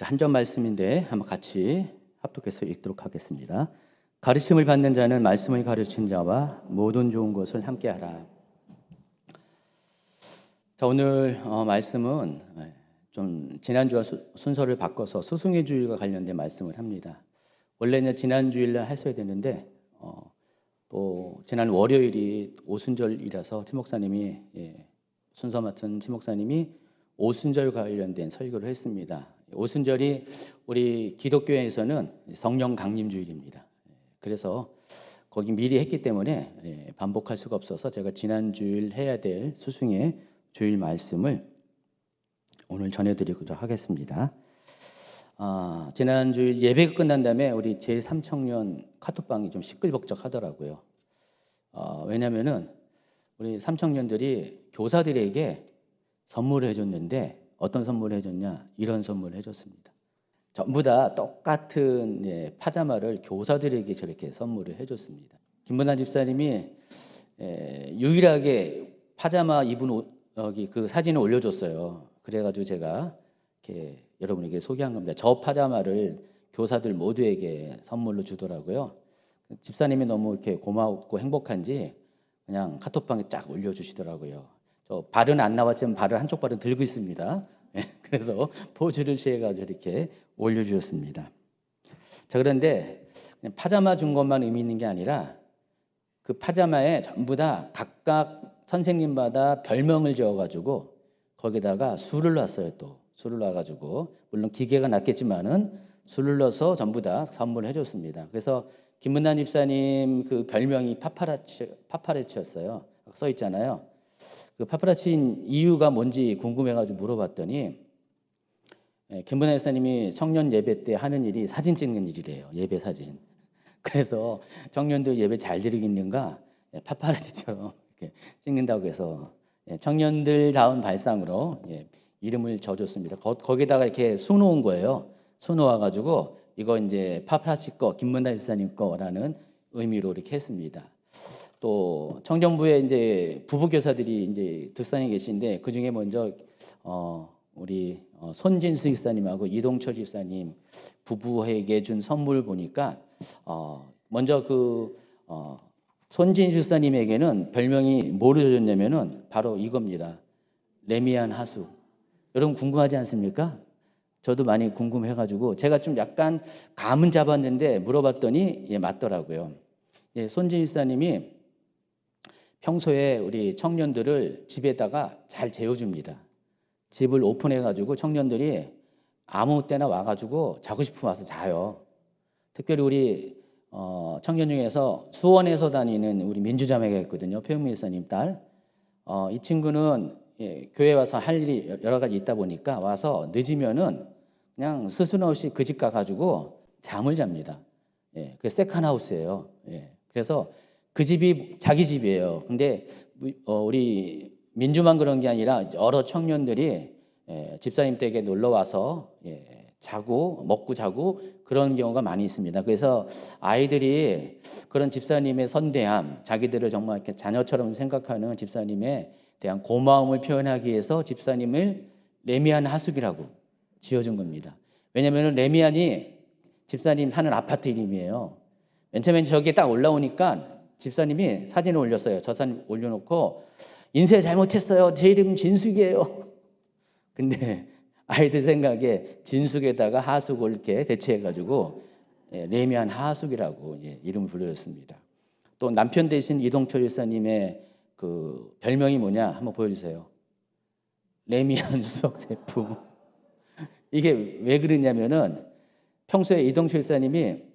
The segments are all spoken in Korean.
한 점 말씀인데 한번 같이 합독해서 읽도록 하겠습니다. 가르침을 받는 자는 말씀을 가르친 자와 모든 좋은 것을 함께하라. 자, 오늘 말씀은 좀 지난주와 순서를 바꿔서 스승의 주일과 관련된 말씀을 합니다. 원래는 지난 주일날 했어야 되는데 또 지난 월요일이 오순절이라서 팀 목사님이 순서 맡은 팀 목사님이 오순절 관련된 설교를 했습니다. 오순절이 우리 기독교에서는 성령 강림 주일입니다. 그래서 거기 미리 했기 때문에 반복할 수가 없어서 제가 지난 주일 해야 될 스승의 주일 말씀을 오늘 전해드리고자 하겠습니다. 지난 주일 예배가 끝난 다음에 우리 제3청년 카톡방이 좀 시끌벅적하더라고요. 왜냐하면은 우리 3청년들이 교사들에게 선물을 해줬는데 어떤 선물을 해줬냐? 이런 선물을 해줬습니다. 전부 다 똑같은 파자마를 교사들에게 저렇게 선물을 해줬습니다. 김문환 집사님이 유일하게 파자마 입은 여기 그 사진을 올려줬어요. 그래가지고 제가 이렇게 여러분에게 소개한 겁니다. 저 파자마를 교사들 모두에게 선물로 주더라고요. 집사님이 너무 이렇게 고맙고 행복한지 그냥 카톡방에 쫙 올려주시더라고요. 저 발은 안 나왔지만 발을 한쪽 발은 들고 있습니다. 그래서 포즈를 취해가지고 이렇게 올려주셨습니다. 자, 그런데 그냥 파자마 준 것만 의미 있는 게 아니라 그 파자마에 전부 다 각각 선생님마다 별명을 지어가지고 거기다가 술을 놨어요. 또 술을 놔가지고 물론 기계가 놨겠지만은 술을 넣어서 전부 다 선물해 줬습니다. 그래서 김문환 집사님 그 별명이 파파레치였어요. 써 있잖아요. 그 파파라치인 이유가 뭔지 궁금해가지고 물어봤더니 김문환 집사님이 청년 예배 때 하는 일이 사진 찍는 일이래요. 예배 사진. 그래서 청년들 예배 잘 드리겠는가 파파라치처럼 이렇게 찍는다고 해서 청년들다운 발상으로 이름을 져줬습니다. 거기다가 이렇게 수놓은 거예요. 수놓아가지고 이거 이제 파파라치 거, 김문환 집사님 거라는 의미로 이렇게 했습니다. 또 청정부에 이제 부부 교사들이 이제 두산에 계신데 그 중에 먼저 우리 손진수 집사님하고 이동철 집사님 부부에게 준 선물 보니까 먼저 손진수 집사님에게는 별명이 뭐를 줬냐면은 바로 이겁니다. 레미안 하수. 여러분 궁금하지 않습니까? 저도 많이 궁금해가지고 제가 좀 약간 감은 잡았는데 물어봤더니 맞더라고요. 손진수 집사님이 평소에 우리 청년들을 집에다가 잘 재워줍니다. 집을 오픈해가지고 청년들이 아무 때나 와가지고 자고 싶으면 와서 자요. 특별히 우리 청년 중에서 수원에서 다니는 우리 민주자매가 있거든요. 표영미 집사님 딸. 이 친구는 교회 와서 할 일이 여러 가지 있다 보니까 와서 늦으면은 그냥 스스럼없이 그 집 가가지고 잠을 잡니다. 그게 세컨하우스예요. 그래서 그 집이 자기 집이에요. 근데 우리 민주만 그런 게 아니라 여러 청년들이 집사님 댁에 놀러 와서 자고 먹고 자고 그런 경우가 많이 있습니다. 그래서 아이들이 그런 집사님의 선대함, 자기들을 정말 이렇게 자녀처럼 생각하는 집사님에 대한 고마움을 표현하기 위해서 집사님을 레미안 하숙이라고 지어준 겁니다. 왜냐하면 레미안이 집사님 사는 아파트 이름이에요. 맨 처음에 저기에 딱 올라오니까 집사님이 사진을 올렸어요. 저 사진 올려놓고 인쇄 잘못했어요. 제 이름 진숙이에요. 근데 아이들 생각에 진숙에다가 하숙을 이렇게 대체해가지고 레미안 하숙이라고 이름을 불러줬습니다. 또 남편 대신 이동철 집사님의 그 별명이 뭐냐 한번 보여주세요. 레미안 수석 제품. 이게 왜 그러냐면은 평소에 이동철 집사님이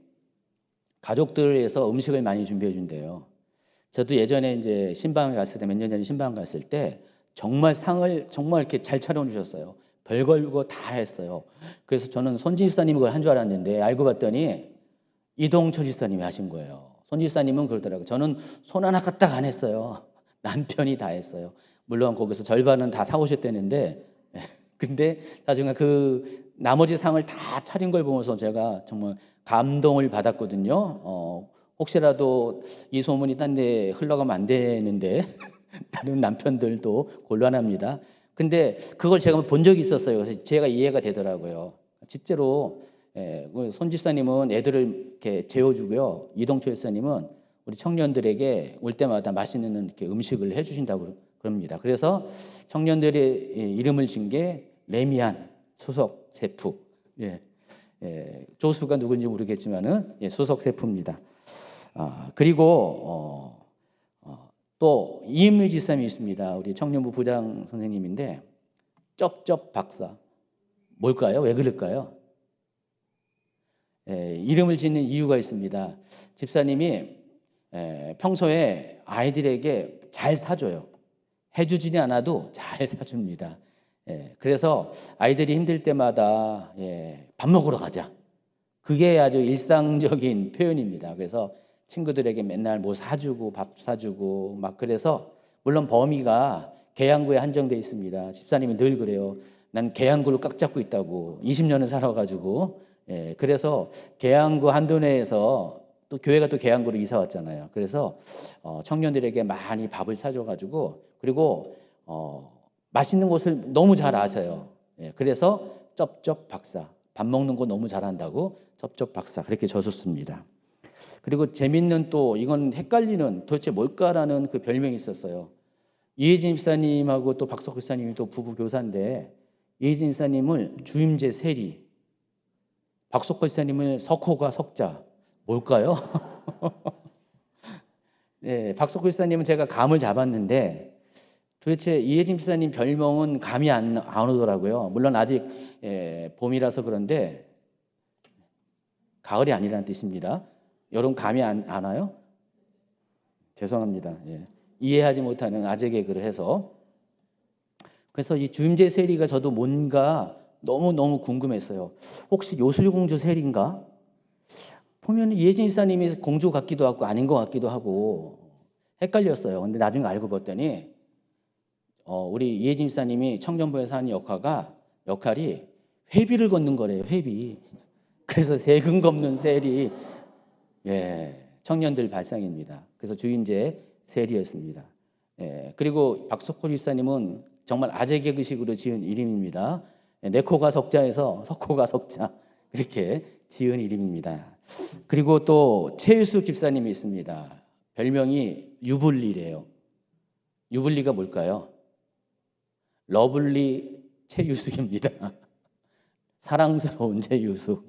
가족들에서 음식을 많이 준비해 준대요. 저도 예전에 이제 신방을 갔을 때 몇 년 전에 신방 갔을 때 정말 상을 정말 이렇게 잘 차려주셨어요. 별 걸고 다 했어요. 그래서 저는 손진 집사님이 그걸 한 줄 알았는데 알고 봤더니 이동철 집사님이 하신 거예요. 손 집사님은 그러더라고요. 저는 손 하나 까딱 안 했어요. 남편이 다 했어요. 물론 거기서 절반은 다 사오셨다는데 근데 나중에 그 나머지 상을 다 차린 걸 보면서 제가 정말 감동을 받았거든요. 혹시라도 이 소문이 딴 데 흘러가면 안 되는데 다른 남편들도 곤란합니다. 근데 그걸 제가 본 적이 있었어요. 그래서 제가 이해가 되더라고요. 실제로 손 집사님은 애들을 이렇게 재워주고요. 이동철 집사님은 우리 청년들에게 올 때마다 맛있는 이렇게 음식을 해주신다고 그럽니다. 그래서 청년들의 이름을 진 게 레미안 수석 세프. 조수가 누군지 모르겠지만은 수석 세프입니다. 그리고 또 이은미 집사님이 있습니다. 우리 청년부 부장 선생님인데 쩝쩝 박사. 뭘까요? 왜 그럴까요? 이름을 짓는 이유가 있습니다. 집사님이 평소에 아이들에게 잘 사줘요. 해주지는 않아도 잘 사줍니다. 그래서 아이들이 힘들 때마다 밥 먹으러 가자. 그게 아주 일상적인 표현입니다. 그래서 친구들에게 맨날 뭐 사주고 밥 사주고 막 그래서 물론 범위가 계양구에 한정되어 있습니다. 집사님이 늘 그래요. 난 계양구를 꽉 잡고 있다고 20년을 살아가지고 그래서 계양구 한도내에서 또 교회가 또 계양구로 이사 왔잖아요. 그래서 청년들에게 많이 밥을 사줘가지고 그리고 맛있는 곳을 너무 잘 아세요. 그래서 쩝쩝 박사 밥 먹는 거 너무 잘한다고 쩝쩝 박사 그렇게 져줬습니다. 그리고 재밌는 또 이건 헷갈리는 도대체 뭘까라는 그 별명이 있었어요. 이혜진 집사님하고 또 박석호 집사님이 또 부부 교사인데 이혜진 집사님을 주임제 세리, 박석호 집사님을 석호가 석자 뭘까요? 박석호 집사님은 제가 감을 잡았는데 도대체 이혜진 집사님 별명은 감이 안 오더라고요. 물론 아직 봄이라서 그런데 가을이 아니라는 뜻입니다. 여러분 감이 안 와요? 죄송합니다. 이해하지 못하는 아재 개그를 해서 그래서 이 주임제 세리가 저도 뭔가 너무너무 궁금했어요. 혹시 요술공주 세리인가? 보면 이혜진 집사님이 공주 같기도 하고 아닌 것 같기도 하고 헷갈렸어요. 근데 나중에 알고 봤더니 우리 이혜진 집사님이 청년부에서 하는 역할이 회비를 걷는 거래요. 회비. 그래서 세금 걷는 세리. 청년들 발상입니다. 그래서 주임제 세리였습니다. 그리고 박석호 집사님은 정말 아재 개그식으로 지은 이름입니다. 네코가 석자에서 석호가 석자 이렇게 지은 이름입니다. 그리고 또 최유숙 집사님이 있습니다. 별명이 유불리래요. 유불리가 뭘까요? 러블리 최유숙입니다. 사랑스러운 최유숙.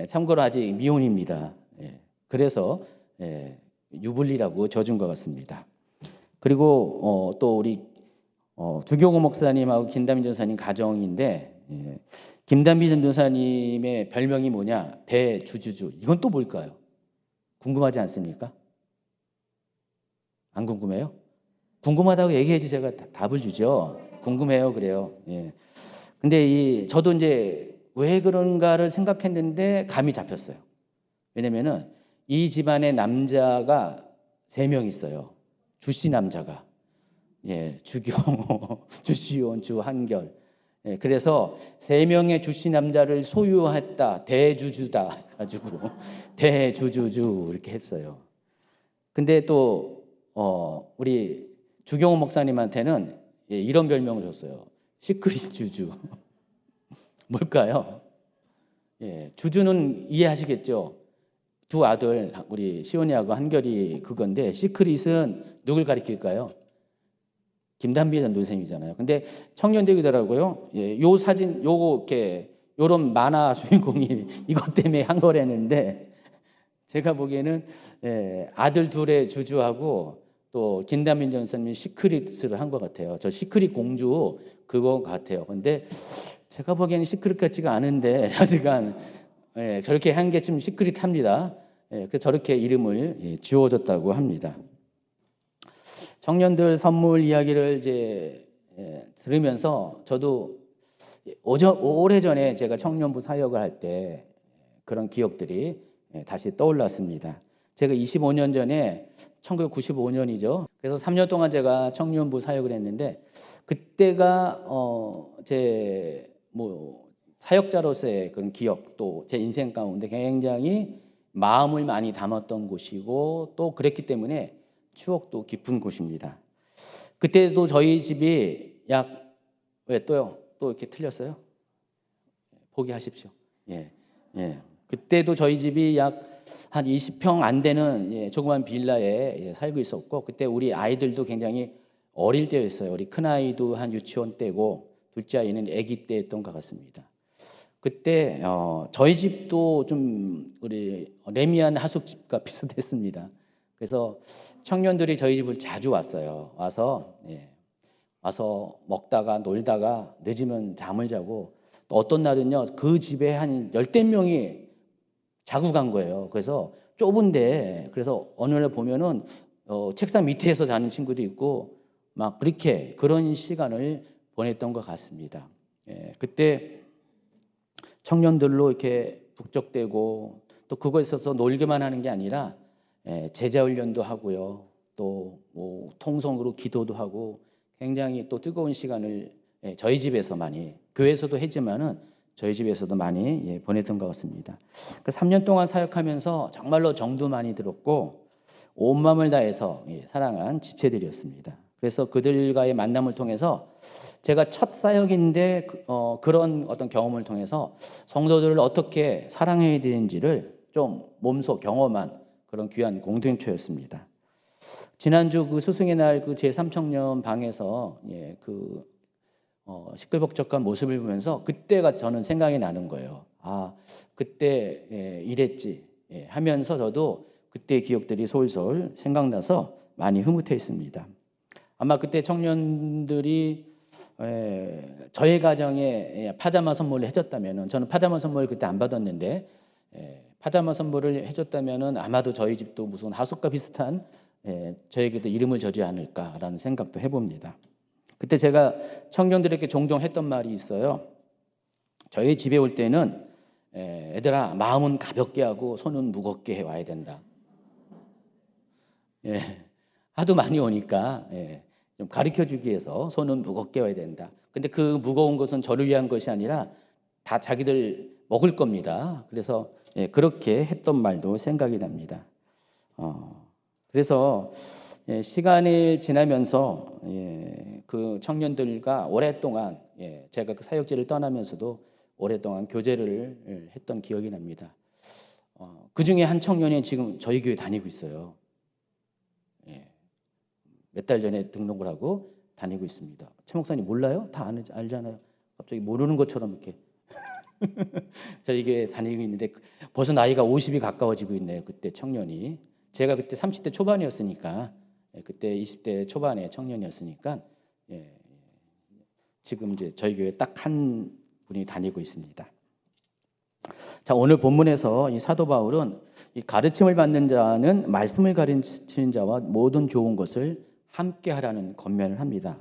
참고로 아직 미혼입니다. 그래서 유불리라고 져준 것 같습니다. 그리고 또 우리 두교고 목사님하고 김담희 전사님 가정인데 김담희 전도사님의 별명이 뭐냐? 대주주주. 이건 또 뭘까요? 궁금하지 않습니까? 안 궁금해요? 궁금하다고 얘기해야지 제가 답을 주죠. 궁금해요, 그래요. 근데 저도 이제 왜 그런가를 생각했는데 감이 잡혔어요. 왜냐면은 이 집안에 남자가 3명 있어요. 주씨 남자가. 주경호, 주시온, 주한결. 그래서 3명의 주씨 남자를 소유했다. 대주주다. 가지고 대주주주 이렇게 했어요. 근데 또 우리 주경호 목사님한테는 이런 별명을 줬어요. 시크릿 주주. 뭘까요? 주주는 이해하시겠죠? 두 아들 우리 시온이하고 한결이 그건데 시크릿은 누굴 가리킬까요? 김담비 전도생이잖아요. 근데 청년들이더라고요. 요 사진 요거 이렇게 요런 만화 주인공이 이것 때문에 한 거라는데 제가 보기에는 아들 둘의 주주하고 또 김담비 전도사님이 시크릿을 한 것 같아요. 저 시크릿 공주 그거 같아요. 근데 제가 보기에는 시크릿 같지가 않은데 하여간 저렇게 한 게 좀 시크릿합니다. 그래서 저렇게 이름을 지어줬다고 합니다. 청년들 선물 이야기를 이제 들으면서 저도 오래전에 제가 청년부 사역을 할 때 그런 기억들이 다시 떠올랐습니다. 제가 25년 전에 1995년이죠. 그래서 3년 동안 제가 청년부 사역을 했는데 그때가 제 사역자로서의 그런 기억 또 제 인생 가운데 굉장히 마음을 많이 담았던 곳이고 또 그랬기 때문에 추억도 깊은 곳입니다. 그때도 저희 집이 왜 또요? 또 이렇게 틀렸어요? 포기하십시오. 예, 예. 그때도 저희 집이 약 한 20평 안 되는 조그만 빌라에 살고 있었고, 그때 우리 아이들도 굉장히 어릴 때였어요. 우리 큰 아이도 한 유치원 때고 둘째 아이는 아기 때였던 것 같습니다. 그때 저희 집도 좀 우리 레미안 하숙집과 비슷했습니다. 그래서 청년들이 저희 집을 자주 왔어요. 와서 먹다가 놀다가 늦으면 잠을 자고, 또 어떤 날은요 그 집에 한 열댓 명이 자고 간 거예요. 그래서 좁은데, 그래서 어느 날 보면은 책상 밑에서 자는 친구도 있고 막 그렇게 그런 시간을 보냈던 것 같습니다. 그때 청년들로 이렇게 북적대고, 또 그거에 있어서 놀기만 하는 게 아니라 제자 훈련도 하고요. 또 뭐 통성으로 기도도 하고, 굉장히 또 뜨거운 시간을 저희 집에서 많이, 교회에서도 했지만은 저희 집에서도 많이 보냈던 것 같습니다. 그 3년 동안 사역하면서 정말로 정도 많이 들었고, 온 마음을 다해서 사랑한 지체들이었습니다. 그래서 그들과의 만남을 통해서 제가 첫 사역인데 그런 어떤 경험을 통해서 성도들을 어떻게 사랑해야 되는지를 좀 몸소 경험한 그런 귀한 공동체였습니다. 지난주 그 스승의 날 그 제3청년 방에서 시끌벅적한 모습을 보면서 그때가 저는 생각이 나는 거예요. 아, 그때 이랬지 하면서 저도 그때의 기억들이 솔솔 생각나서 많이 흐뭇해 있습니다. 아마 그때 청년들이 저희 가정에 파자마 선물을 해줬다면은, 저는 파자마 선물을 그때 안 받았는데 파자마 선물을 해줬다면은 아마도 저희 집도 무슨 하숙과 비슷한 저에게도 이름을 저지 않을까라는 생각도 해봅니다. 그때 제가 청년들에게 종종 했던 말이 있어요. 저희 집에 올 때는 애들아, 마음은 가볍게 하고 손은 무겁게 와야 된다. 하도 많이 오니까 좀 가르쳐주기 위해서 손은 무겁게 와야 된다. 근데 그 무거운 것은 저를 위한 것이 아니라 다 자기들 먹을 겁니다. 그래서 그렇게 했던 말도 생각이 납니다. 그래서 시간이 지나면서 그 청년들과 오랫동안 제가 그 사역지를 떠나면서도 오랫동안 교제를 했던 기억이 납니다. 그 중에 한 청년이 지금 저희 교회 다니고 있어요. 몇 달 전에 등록을 하고 다니고 있습니다. 최 목사님 몰라요? 다 알잖아요. 갑자기 모르는 것처럼 이렇게 저희 교회 다니고 있는데 벌써 나이가 50이 가까워지고 있네요. 그때 청년이. 제가 그때 30대 초반이었으니까, 그때 20대 초반의 청년이었으니까 지금 이제 저희 교회 딱 한 분이 다니고 있습니다. 자, 오늘 본문에서 이 사도 바울은 이 가르침을 받는 자는 말씀을 가르치는 자와 모든 좋은 것을 함께 하라는 권면을 합니다.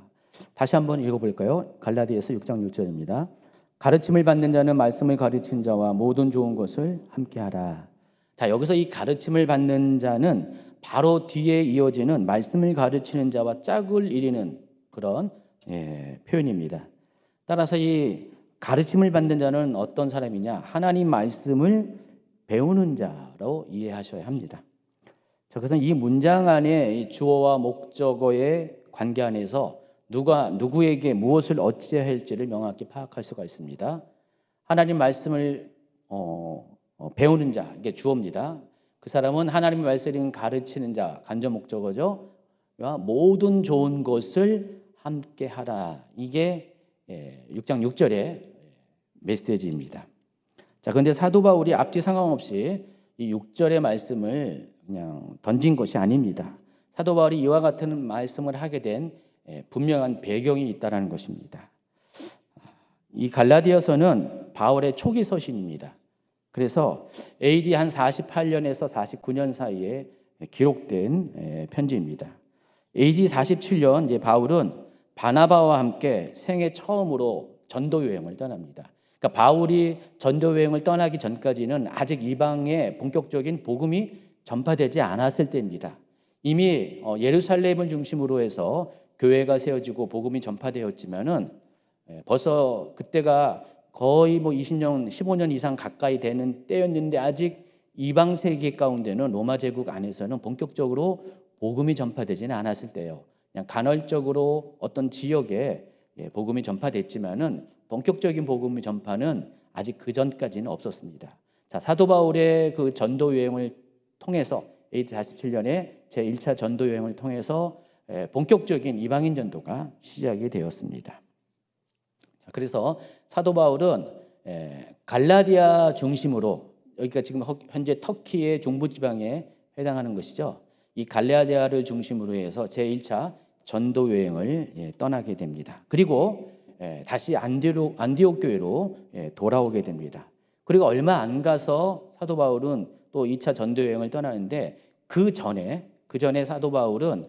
다시 한번 읽어볼까요? 갈라디아서 6장 6절입니다. 가르침을 받는 자는 말씀을 가르치는 자와 모든 좋은 것을 함께 하라. 자, 여기서 이 가르침을 받는 자는 바로 뒤에 이어지는 말씀을 가르치는 자와 짝을 이루는 그런 표현입니다. 따라서 이 가르침을 받는 자는 어떤 사람이냐? 하나님 말씀을 배우는 자로 이해하셔야 합니다. 자, 그래서 이 문장 안에 이 주어와 목적어의 관계 안에서 누가 누구에게 무엇을 어찌해야 할지를 명확히 파악할 수가 있습니다. 하나님 말씀을 배우는 자, 이게 주어입니다. 그 사람은 하나님의 말씀을 가르치는 자, 간접 목적어죠. 모든 좋은 것을 함께 하라. 이게 6장 6절의 메시지입니다. 자, 그런데 사도 바울이 앞뒤 상관 없이 이 6절의 말씀을 그냥 던진 것이 아닙니다. 사도 바울이 이와 같은 말씀을 하게 된 분명한 배경이 있다는 것입니다. 이 갈라디아서는 바울의 초기 서신입니다. 그래서 AD 한 48년에서 49년 사이에 기록된 편지입니다. AD 47년 이제 바울은 바나바와 함께 생애 처음으로 전도 여행을 떠납니다. 그러니까 바울이 전도 여행을 떠나기 전까지는 아직 이방에 본격적인 복음이 전파되지 않았을 때입니다. 이미 예루살렘을 중심으로 해서 교회가 세워지고 복음이 전파되었지만은 벌써 그때가 거의 20년, 15년 이상 가까이 되는 때였는데 아직 이방 세계 가운데는 로마 제국 안에서는 본격적으로 복음이 전파되지는 않았을 때예요. 그냥 간헐적으로 어떤 지역에 복음이 전파됐지만은 본격적인 복음의 전파는 아직 그 전까지는 없었습니다. 자, 사도 바울의 그 전도 여행을 통해서 AD 47년에 제1차 전도 여행을 통해서 본격적인 이방인 전도가 시작이 되었습니다. 자, 그래서 사도 바울은 갈라디아 중심으로, 여기가 지금 현재 터키의 중부지방에 해당하는 것이죠. 이 갈라디아를 중심으로 해서 제1차 전도 여행을 떠나게 됩니다. 그리고 다시 안디옥 교회로 돌아오게 됩니다. 그리고 얼마 안 가서 사도 바울은 또 2차 전도 여행을 떠나는데 그 전에 사도 바울은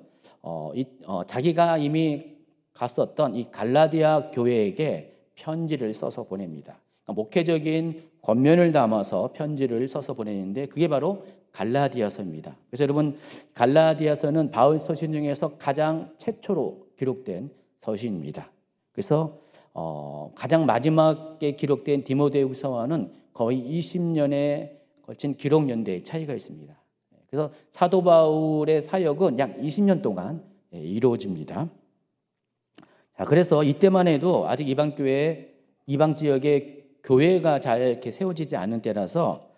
자기가 이미 갔었던 이 갈라디아 교회에게 편지를 써서 보냅니다. 그러니까 목회적인 권면을 담아서 편지를 써서 보내는데 그게 바로 갈라디아서입니다. 그래서 여러분, 갈라디아서는 바울 서신 중에서 가장 최초로 기록된 서신입니다. 그래서 가장 마지막에 기록된 디모데후서와는 거의 20년에 걸친 기록 연대의 차이가 있습니다. 그래서 사도 바울의 사역은 약 20년 동안 이루어집니다. 자, 그래서 이때만 해도 아직 이방 지역에 교회가 잘 이렇게 세워지지 않은 때라서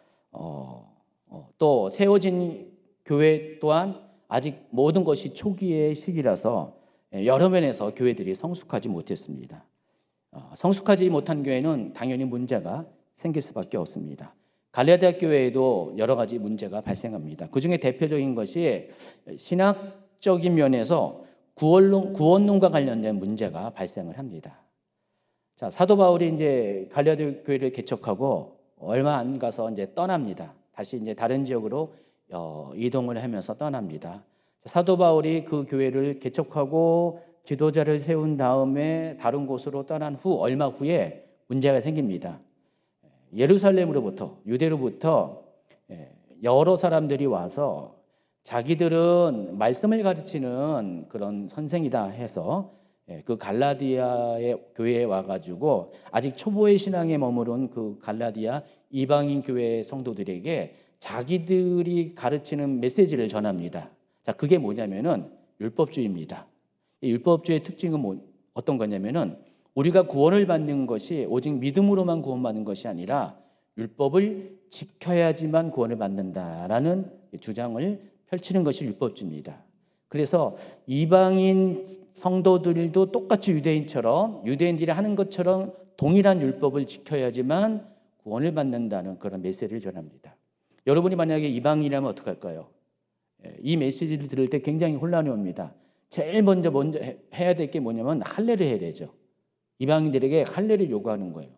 또 세워진 교회 또한 아직 모든 것이 초기의 시기라서 여러 면에서 교회들이 성숙하지 못했습니다. 성숙하지 못한 교회는 당연히 문제가 생길 수밖에 없습니다. 갈라디아 교회에도 여러 가지 문제가 발생합니다. 그 중에 대표적인 것이 신학적인 면에서 구원론과 관련된 문제가 발생을 합니다. 자, 사도 바울이 이제 갈라디아 교회를 개척하고 얼마 안 가서 이제 떠납니다. 다시 이제 다른 지역으로 이동을 하면서 떠납니다. 사도 바울이 그 교회를 개척하고 지도자를 세운 다음에 다른 곳으로 떠난 후 얼마 후에 문제가 생깁니다. 예루살렘으로부터, 유대로부터 여러 사람들이 와서 자기들은 말씀을 가르치는 그런 선생이다 해서 그 갈라디아의 교회에 와가지고 아직 초보의 신앙에 머무른 그 갈라디아 이방인 교회 성도들에게 자기들이 가르치는 메시지를 전합니다. 자, 그게 뭐냐면은 율법주의입니다. 이 율법주의의 특징은 어떤 거냐면은 우리가 구원을 받는 것이 오직 믿음으로만 구원받는 것이 아니라 율법을 지켜야지만 구원을 받는다라는 주장을 펼치는 것이 율법주의입니다. 그래서 이방인 성도들도 똑같이 유대인들이 하는 것처럼 동일한 율법을 지켜야지만 구원을 받는다는 그런 메시지를 전합니다. 여러분이 만약에 이방인이라면 어떡할까요? 이 메시지를 들을 때 굉장히 혼란이 옵니다. 제일 먼저 해야 될 게 뭐냐면 할례를 해야 되죠. 이방인들에게 할례를 요구하는 거예요.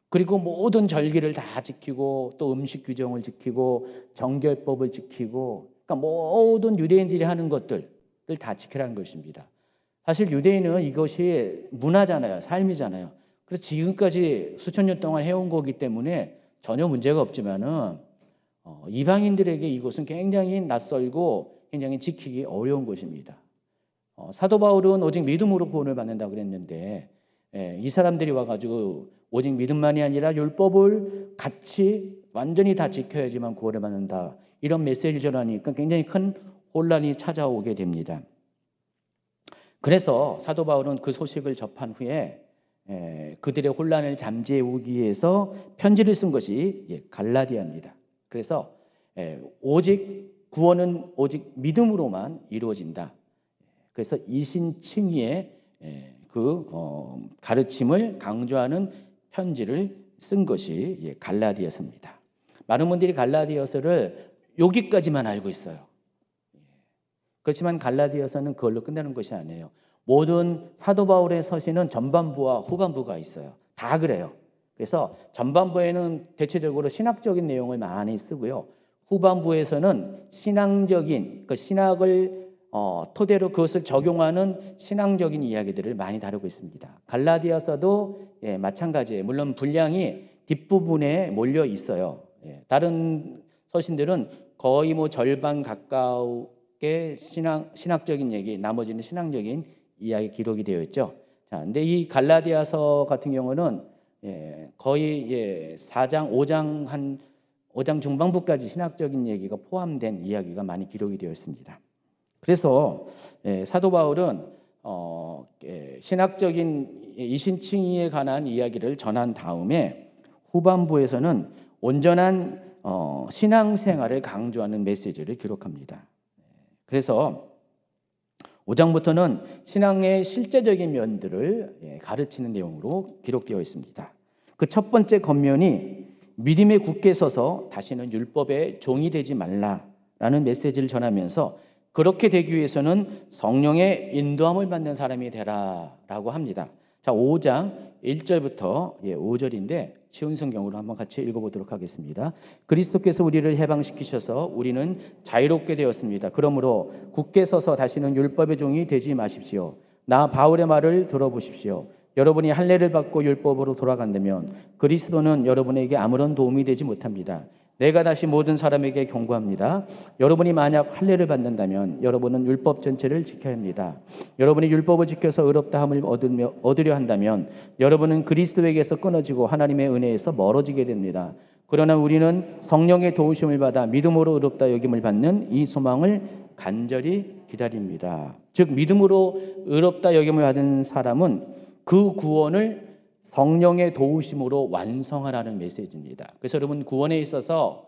그리고 모든 절기를 다 지키고 또 음식 규정을 지키고 정결법을 지키고, 그러니까 모든 유대인들이 하는 것들을 다 지키라는 것입니다. 사실 유대인은 이것이 문화잖아요. 삶이잖아요. 그래서 지금까지 수천 년 동안 해온 거기 때문에 전혀 문제가 없지만은 이방인들에게 이것은 굉장히 낯설고 굉장히 지키기 어려운 것입니다. 사도 바울은 오직 믿음으로 구원을 받는다고 그랬는데 이 사람들이 와가지고 오직 믿음만이 아니라 율법을 같이 완전히 다 지켜야지만 구원을 받는다, 이런 메시지를 전하니까 굉장히 큰 혼란이 찾아오게 됩니다. 그래서 사도 바울은 그 소식을 접한 후에 그들의 혼란을 잠재우기 위해서 편지를 쓴 것이 갈라디아입니다. 그래서 구원은 오직 믿음으로만 이루어진다. 그래서 이신칭의의 가르침을 강조하는 편지를 쓴 것이 갈라디아서입니다. 많은 분들이 갈라디아서를 여기까지만 알고 있어요. 그렇지만 갈라디아서는 그걸로 끝나는 것이 아니에요. 모든 사도 바울의 서신은 전반부와 후반부가 있어요. 다 그래요. 그래서 전반부에는 대체적으로 신학적인 내용을 많이 쓰고요. 후반부에서는 신앙적인, 그 신학을 토대로 그것을 적용하는 신앙적인 이야기들을 많이 다루고 있습니다. 갈라디아서도 마찬가지예요. 물론 분량이 뒷부분에 몰려 있어요. 다른 서신들은 거의 절반 가까우게 신학적인 얘기, 나머지는 신앙적인 이야기 기록이 되어 있죠. 자, 근데 이 갈라디아서 같은 경우는 거의 4장, 5장 중반부까지 신학적인 얘기가 포함된 이야기가 많이 기록이 되어 있습니다. 그래서 사도 바울은 신학적인 이신칭의에 관한 이야기를 전한 다음에 후반부에서는 온전한 신앙생활을 강조하는 메시지를 기록합니다. 그래서 5장부터는 신앙의 실제적인 면들을 가르치는 내용으로 기록되어 있습니다. 그 첫 번째 겉면이 믿음에 굳게 서서 다시는 율법의 종이 되지 말라라는 메시지를 전하면서 그렇게 되기 위해서는 성령의 인도함을 받는 사람이 되라라고 합니다. 자, 5장 1절부터 5절인데 쉬운 성경으로 한번 같이 읽어보도록 하겠습니다. 그리스도께서 우리를 해방시키셔서 우리는 자유롭게 되었습니다. 그러므로 굳게 서서 다시는 율법의 종이 되지 마십시오. 나 바울의 말을 들어보십시오. 여러분이 할례를 받고 율법으로 돌아간다면 그리스도는 여러분에게 아무런 도움이 되지 못합니다. 내가 다시 모든 사람에게 경고합니다. 여러분이 만약 할례를 받는다면 여러분은 율법 전체를 지켜야 합니다. 여러분이 율법을 지켜서 의롭다함을 얻으려 한다면 여러분은 그리스도에게서 끊어지고 하나님의 은혜에서 멀어지게 됩니다. 그러나 우리는 성령의 도우심을 받아 믿음으로 의롭다 여김을 받는 이 소망을 간절히 기다립니다. 즉 믿음으로 의롭다 여김을 받은 사람은 그 구원을 성령의 도우심으로 완성하라는 메시지입니다. 그래서 여러분 구원에 있어서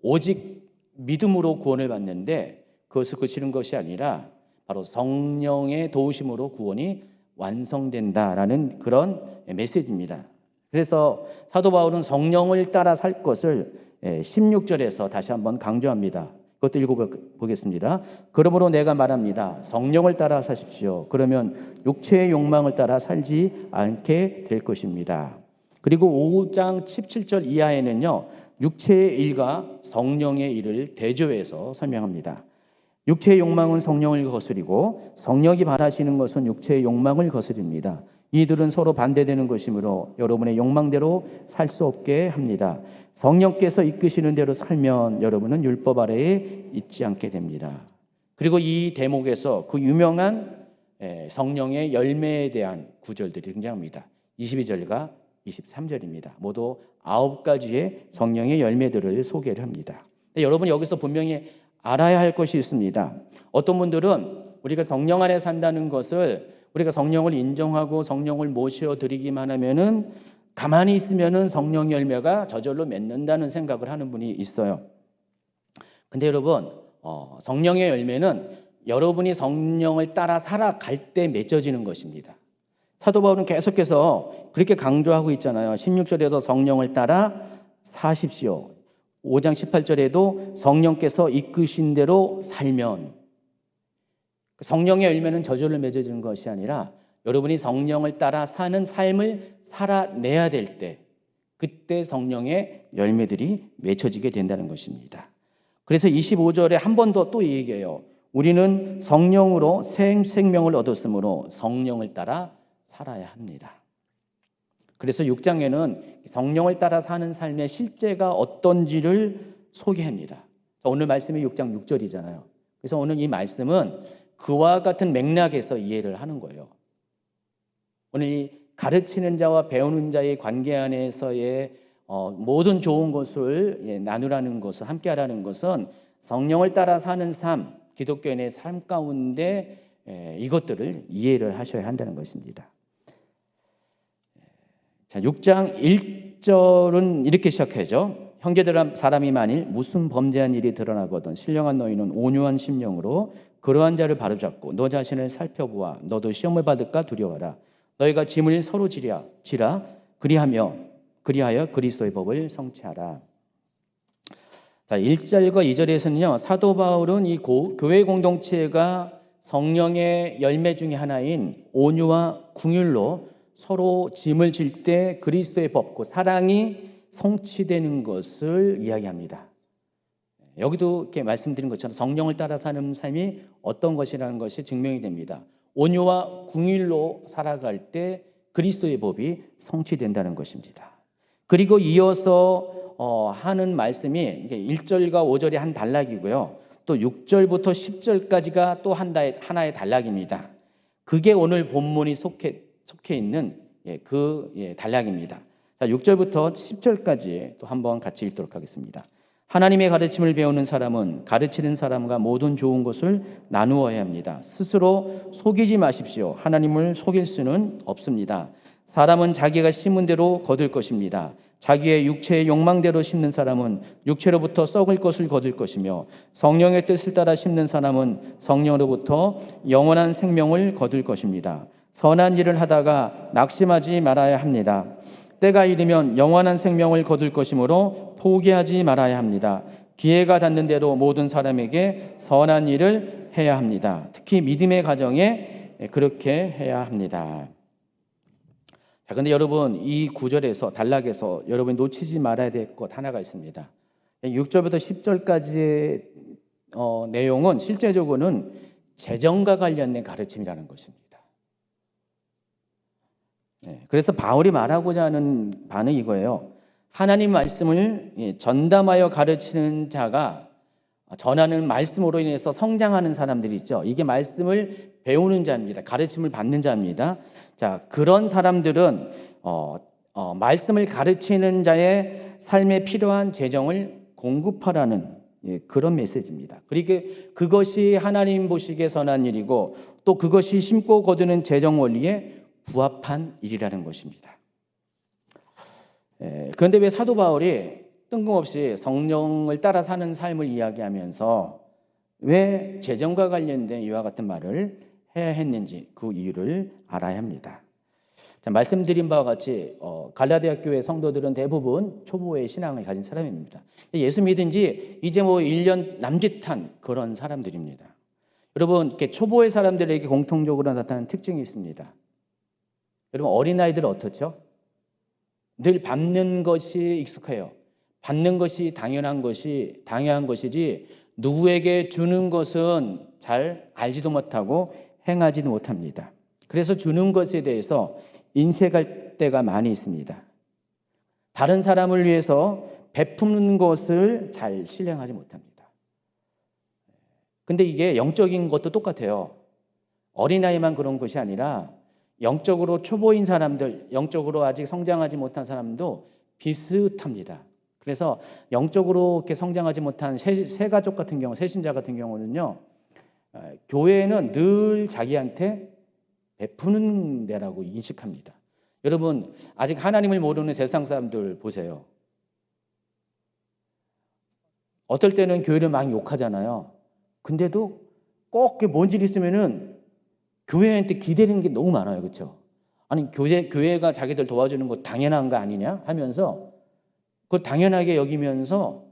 오직 믿음으로 구원을 받는데 그것을 그치는 것이 아니라 바로 성령의 도우심으로 구원이 완성된다라는 그런 메시지입니다. 그래서 사도 바울은 성령을 따라 살 것을 16절에서 다시 한번 강조합니다. 그것도 읽어보겠습니다. 그러므로 내가 말합니다. 성령을 따라 사십시오. 그러면 육체의 욕망을 따라 살지 않게 될 것입니다. 그리고 5장 17절 이하에는요, 육체의 일과 성령의 일을 대조해서 설명합니다. 육체의 욕망은 성령을 거스리고 성령이 바라시는 것은 육체의 욕망을 거스립니다. 이들은 서로 반대되는 것이므로 여러분의 욕망대로 살 수 없게 합니다. 성령께서 이끄시는 대로 살면 여러분은 율법 아래에 있지 않게 됩니다. 그리고 이 대목에서 그 유명한 성령의 열매에 대한 구절들이 등장합니다. 22절과 23절입니다. 모두 9가지의 성령의 열매들을 소개를 합니다. 여러분이 여기서 분명히 알아야 할 것이 있습니다. 어떤 분들은 우리가 성령 안에 산다는 것을 우리가 성령을 인정하고 성령을 모셔드리기만 하면은 가만히 있으면은 성령 열매가 저절로 맺는다는 생각을 하는 분이 있어요. 근데 여러분, 성령의 열매는 여러분이 성령을 따라 살아갈 때 맺어지는 것입니다. 사도 바울은 계속해서 그렇게 강조하고 있잖아요. 16절에도 성령을 따라 사십시오. 5장 18절에도 성령께서 이끄신 대로 살면, 성령의 열매는 저절로 맺어지는 것이 아니라 여러분이 성령을 따라 사는 삶을 살아내야 될 때, 그때 성령의 열매들이 맺혀지게 된다는 것입니다. 그래서 25절에 한 번 더 또 얘기해요. 우리는 성령으로 생명을 얻었으므로 성령을 따라 살아야 합니다. 그래서 6장에는 성령을 따라 사는 삶의 실제가 어떤지를 소개합니다. 오늘 말씀이 6장 6절이잖아요. 그래서 오늘 이 말씀은 그와 같은 맥락에서 이해를 하는 거예요. 오늘 이 가르치는 자와 배우는 자의 관계 안에서의 모든 좋은 것을 나누라는 것을, 함께 하라는 것은 성령을 따라 사는 삶, 기독교인의 삶 가운데 이것들을 이해를 하셔야 한다는 것입니다. 자, 6장 1절은 이렇게 시작하죠. 형제들아, 사람이 만일 무슨 범죄한 일이 드러나거든 신령한 너희는 온유한 심령으로 그러한 자를 바로잡고 너 자신을 살펴보아 너도 시험을 받을까 두려워하라. 너희가 짐을 서로 지라 그리하여 그리스도의 법을 성취하라. 자, 1절과 2절에서는요, 사도 바울은 이 교회 공동체가 성령의 열매 중에 하나인 온유와 긍휼로 서로 짐을 질 때 그리스도의 법, 그 사랑이 성취되는 것을 이야기합니다. 여기도 이렇게 말씀드린 것처럼 성령을 따라 사는 삶이 어떤 것이라는 것이 증명이 됩니다. 온유와 긍휼로 살아갈 때 그리스도의 법이 성취된다는 것입니다. 그리고 이어서 하는 말씀이 1절과 5절이 한 단락이고요. 또 6절부터 10절까지가 또 하나의 단락입니다. 그게 오늘 본문이 속해 있는 단락입니다. 자, 6절부터 10절까지 또 한번 같이 읽도록 하겠습니다. 하나님의 가르침을 배우는 사람은 가르치는 사람과 모든 좋은 것을 나누어야 합니다. 스스로 속이지 마십시오. 하나님을 속일 수는 없습니다. 사람은 자기가 심은 대로 거둘 것입니다. 자기의 육체의 욕망대로 심는 사람은 육체로부터 썩을 것을 거둘 것이며 성령의 뜻을 따라 심는 사람은 성령으로부터 영원한 생명을 거둘 것입니다. 선한 일을 하다가 낙심하지 말아야 합니다. 때가 이르면 영원한 생명을 거둘 것이므로 포기하지 말아야 합니다. 기회가 닿는 대로 모든 사람에게 선한 일을 해야 합니다. 특히 믿음의 가정에 그렇게 해야 합니다. 자, 근데 여러분 이 구절에서 단락에서 여러분이 놓치지 말아야 될 것 하나가 있습니다. 6절부터 10절까지의 내용은 실제적으로는 재정과 관련된 가르침이라는 것입니다. 그래서 바울이 말하고자 하는 바는 이거예요. 하나님 말씀을 전담하여 가르치는 자가 전하는 말씀으로 인해서 성장하는 사람들이 있죠. 이게 말씀을 배우는 자입니다. 가르침을 받는 자입니다. 자, 그런 사람들은 말씀을 가르치는 자의 삶에 필요한 재정을 공급하라는 그런 메시지입니다. 그리고 그것이 하나님 보시기에 선한 일이고 또 그것이 심고 거두는 재정 원리에 부합한 일이라는 것입니다. 그런데 왜 사도 바울이 뜬금없이 성령을 따라 사는 삶을 이야기하면서 왜 재정과 관련된 이와 같은 말을 해야 했는지 그 이유를 알아야 합니다. 자, 말씀드린 바와 같이 갈라디아 교회 성도들은 대부분 초보의 신앙을 가진 사람입니다. 예수 믿은 지 이제 1년 남짓한 그런 사람들입니다. 여러분, 이렇게 초보의 사람들에게 공통적으로 나타나는 특징이 있습니다. 여러분, 어린아이들은 어떻죠? 늘 받는 것이 익숙해요. 받는 것이 당연한 것이지 누구에게 주는 것은 잘 알지도 못하고 행하지도 못합니다. 그래서 주는 것에 대해서 인색할 때가 많이 있습니다. 다른 사람을 위해서 베푸는 것을 잘 실행하지 못합니다. 근데 이게 영적인 것도 똑같아요. 어린아이만 그런 것이 아니라 영적으로 초보인 사람들, 영적으로 아직 성장하지 못한 사람도 비슷합니다. 그래서 영적으로 이렇게 성장하지 못한 새 가족 같은 경우, 새 신자 같은 경우는요, 교회는 늘 자기한테 베푸는 데라고 인식합니다. 여러분, 아직 하나님을 모르는 세상 사람들 보세요. 어떨 때는 교회를 막 욕하잖아요. 근데도 꼭 뭔 일 있으면은 교회한테 기대는 게 너무 많아요. 그렇죠? 아니, 교회가 자기들 도와주는 거 당연한 거 아니냐 하면서 그걸 당연하게 여기면서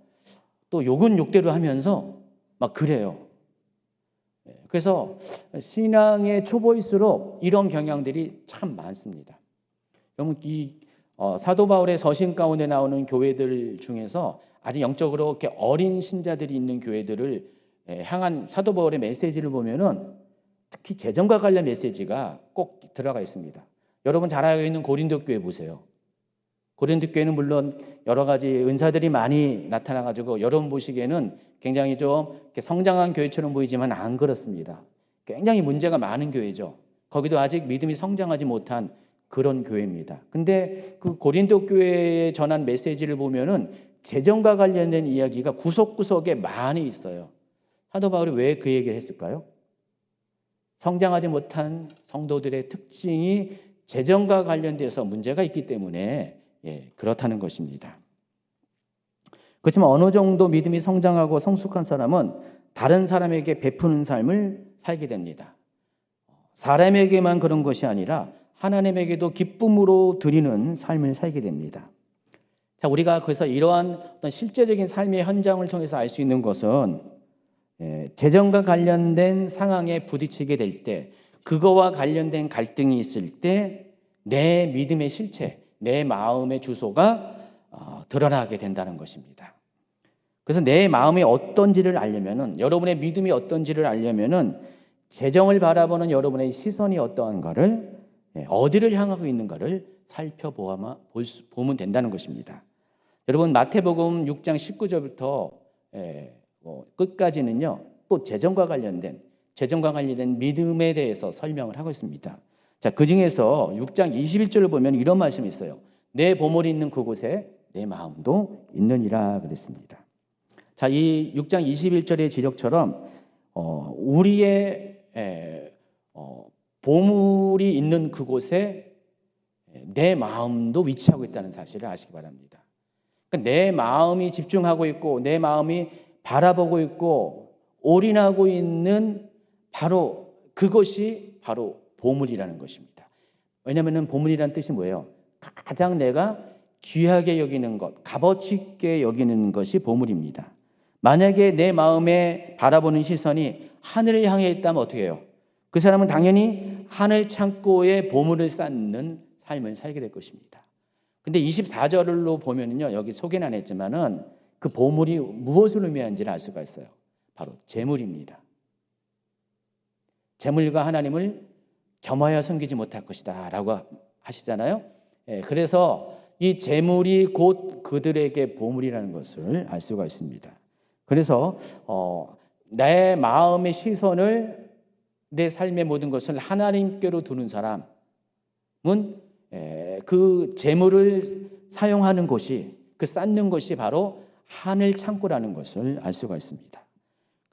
또 욕은 욕대로 하면서 막 그래요. 그래서 신앙의 초보일수록 이런 경향들이 참 많습니다. 그러면 이 사도 바울의 서신 가운데 나오는 교회들 중에서 아직 영적으로 이렇게 어린 신자들이 있는 교회들을 향한 사도 바울의 메시지를 보면은 특히 재정과 관련 메시지가 꼭 들어가 있습니다. 여러분 잘 알고 있는 고린도 교회 보세요. 고린도 교회는 물론 여러 가지 은사들이 많이 나타나가지고 여러분 보시기에는 굉장히 좀 성장한 교회처럼 보이지만 안 그렇습니다. 굉장히 문제가 많은 교회죠. 거기도 아직 믿음이 성장하지 못한 그런 교회입니다. 근데 그 고린도 교회에 전한 메시지를 보면은 재정과 관련된 이야기가 구석구석에 많이 있어요. 사도 바울이 왜 그 얘기를 했을까요? 성장하지 못한 성도들의 특징이 재정과 관련돼서 문제가 있기 때문에 그렇다는 것입니다. 그렇지만 어느 정도 믿음이 성장하고 성숙한 사람은 다른 사람에게 베푸는 삶을 살게 됩니다. 사람에게만 그런 것이 아니라 하나님에게도 기쁨으로 드리는 삶을 살게 됩니다. 자, 우리가 그래서 이러한 어떤 실제적인 삶의 현장을 통해서 알 수 있는 것은 재정과 관련된 상황에 부딪히게 될 때, 그거와 관련된 갈등이 있을 때 내 믿음의 실체, 내 마음의 주소가 드러나게 된다는 것입니다. 그래서 내 마음이 어떤지를 알려면은, 여러분의 믿음이 어떤지를 알려면은 재정을 바라보는 여러분의 시선이 어떠한가를, 어디를 향하고 있는가를 살펴보면 된다는 것입니다. 여러분 마태복음 6장 19절부터 끝까지는요, 또 재정과 관련된 믿음에 대해서 설명을 하고 있습니다. 자, 그 중에서 6장 21절을 보면 이런 말씀이 있어요. 내 보물이 있는 그곳에 내 마음도 있느니라 그랬습니다. 자, 이 6장 21절의 지적처럼 우리의 보물이 있는 그곳에 내 마음도 위치하고 있다는 사실을 아시기 바랍니다. 그러니까 내 마음이 집중하고 있고 내 마음이 바라보고 있고 올인하고 있는 바로 그것이 바로 보물이라는 것입니다. 왜냐하면 보물이라는 뜻이 뭐예요? 가장 내가 귀하게 여기는 것, 값어치 있게 여기는 것이 보물입니다. 만약에 내 마음에 바라보는 시선이 하늘을 향해 있다면 어떻게 해요? 그 사람은 당연히 하늘 창고에 보물을 쌓는 삶을 살게 될 것입니다. 근데 24절로 보면은요, 여기 소개는 안 했지만은 그 보물이 무엇을 의미하는지를 알 수가 있어요. 바로 재물입니다. 재물과 하나님을 겸하여 섬기지 못할 것이다 라고 하시잖아요. 그래서 이 재물이 곧 그들에게 보물이라는 것을 알 수가 있습니다. 그래서 내 마음의 시선을 내 삶의 모든 것을 하나님께로 두는 사람은 그 재물을 사용하는 곳이, 그 쌓는 것이 바로 하늘 창고라는 것을 알 수가 있습니다.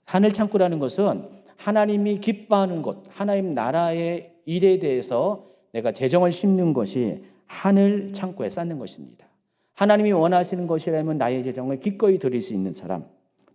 하늘 창고라는 것은 하나님이 기뻐하는 것, 하나님 나라의 일에 대해서 내가 재정을 심는 것이 하늘 창고에 쌓는 것입니다. 하나님이 원하시는 것이라면 나의 재정을 기꺼이 드릴 수 있는 사람,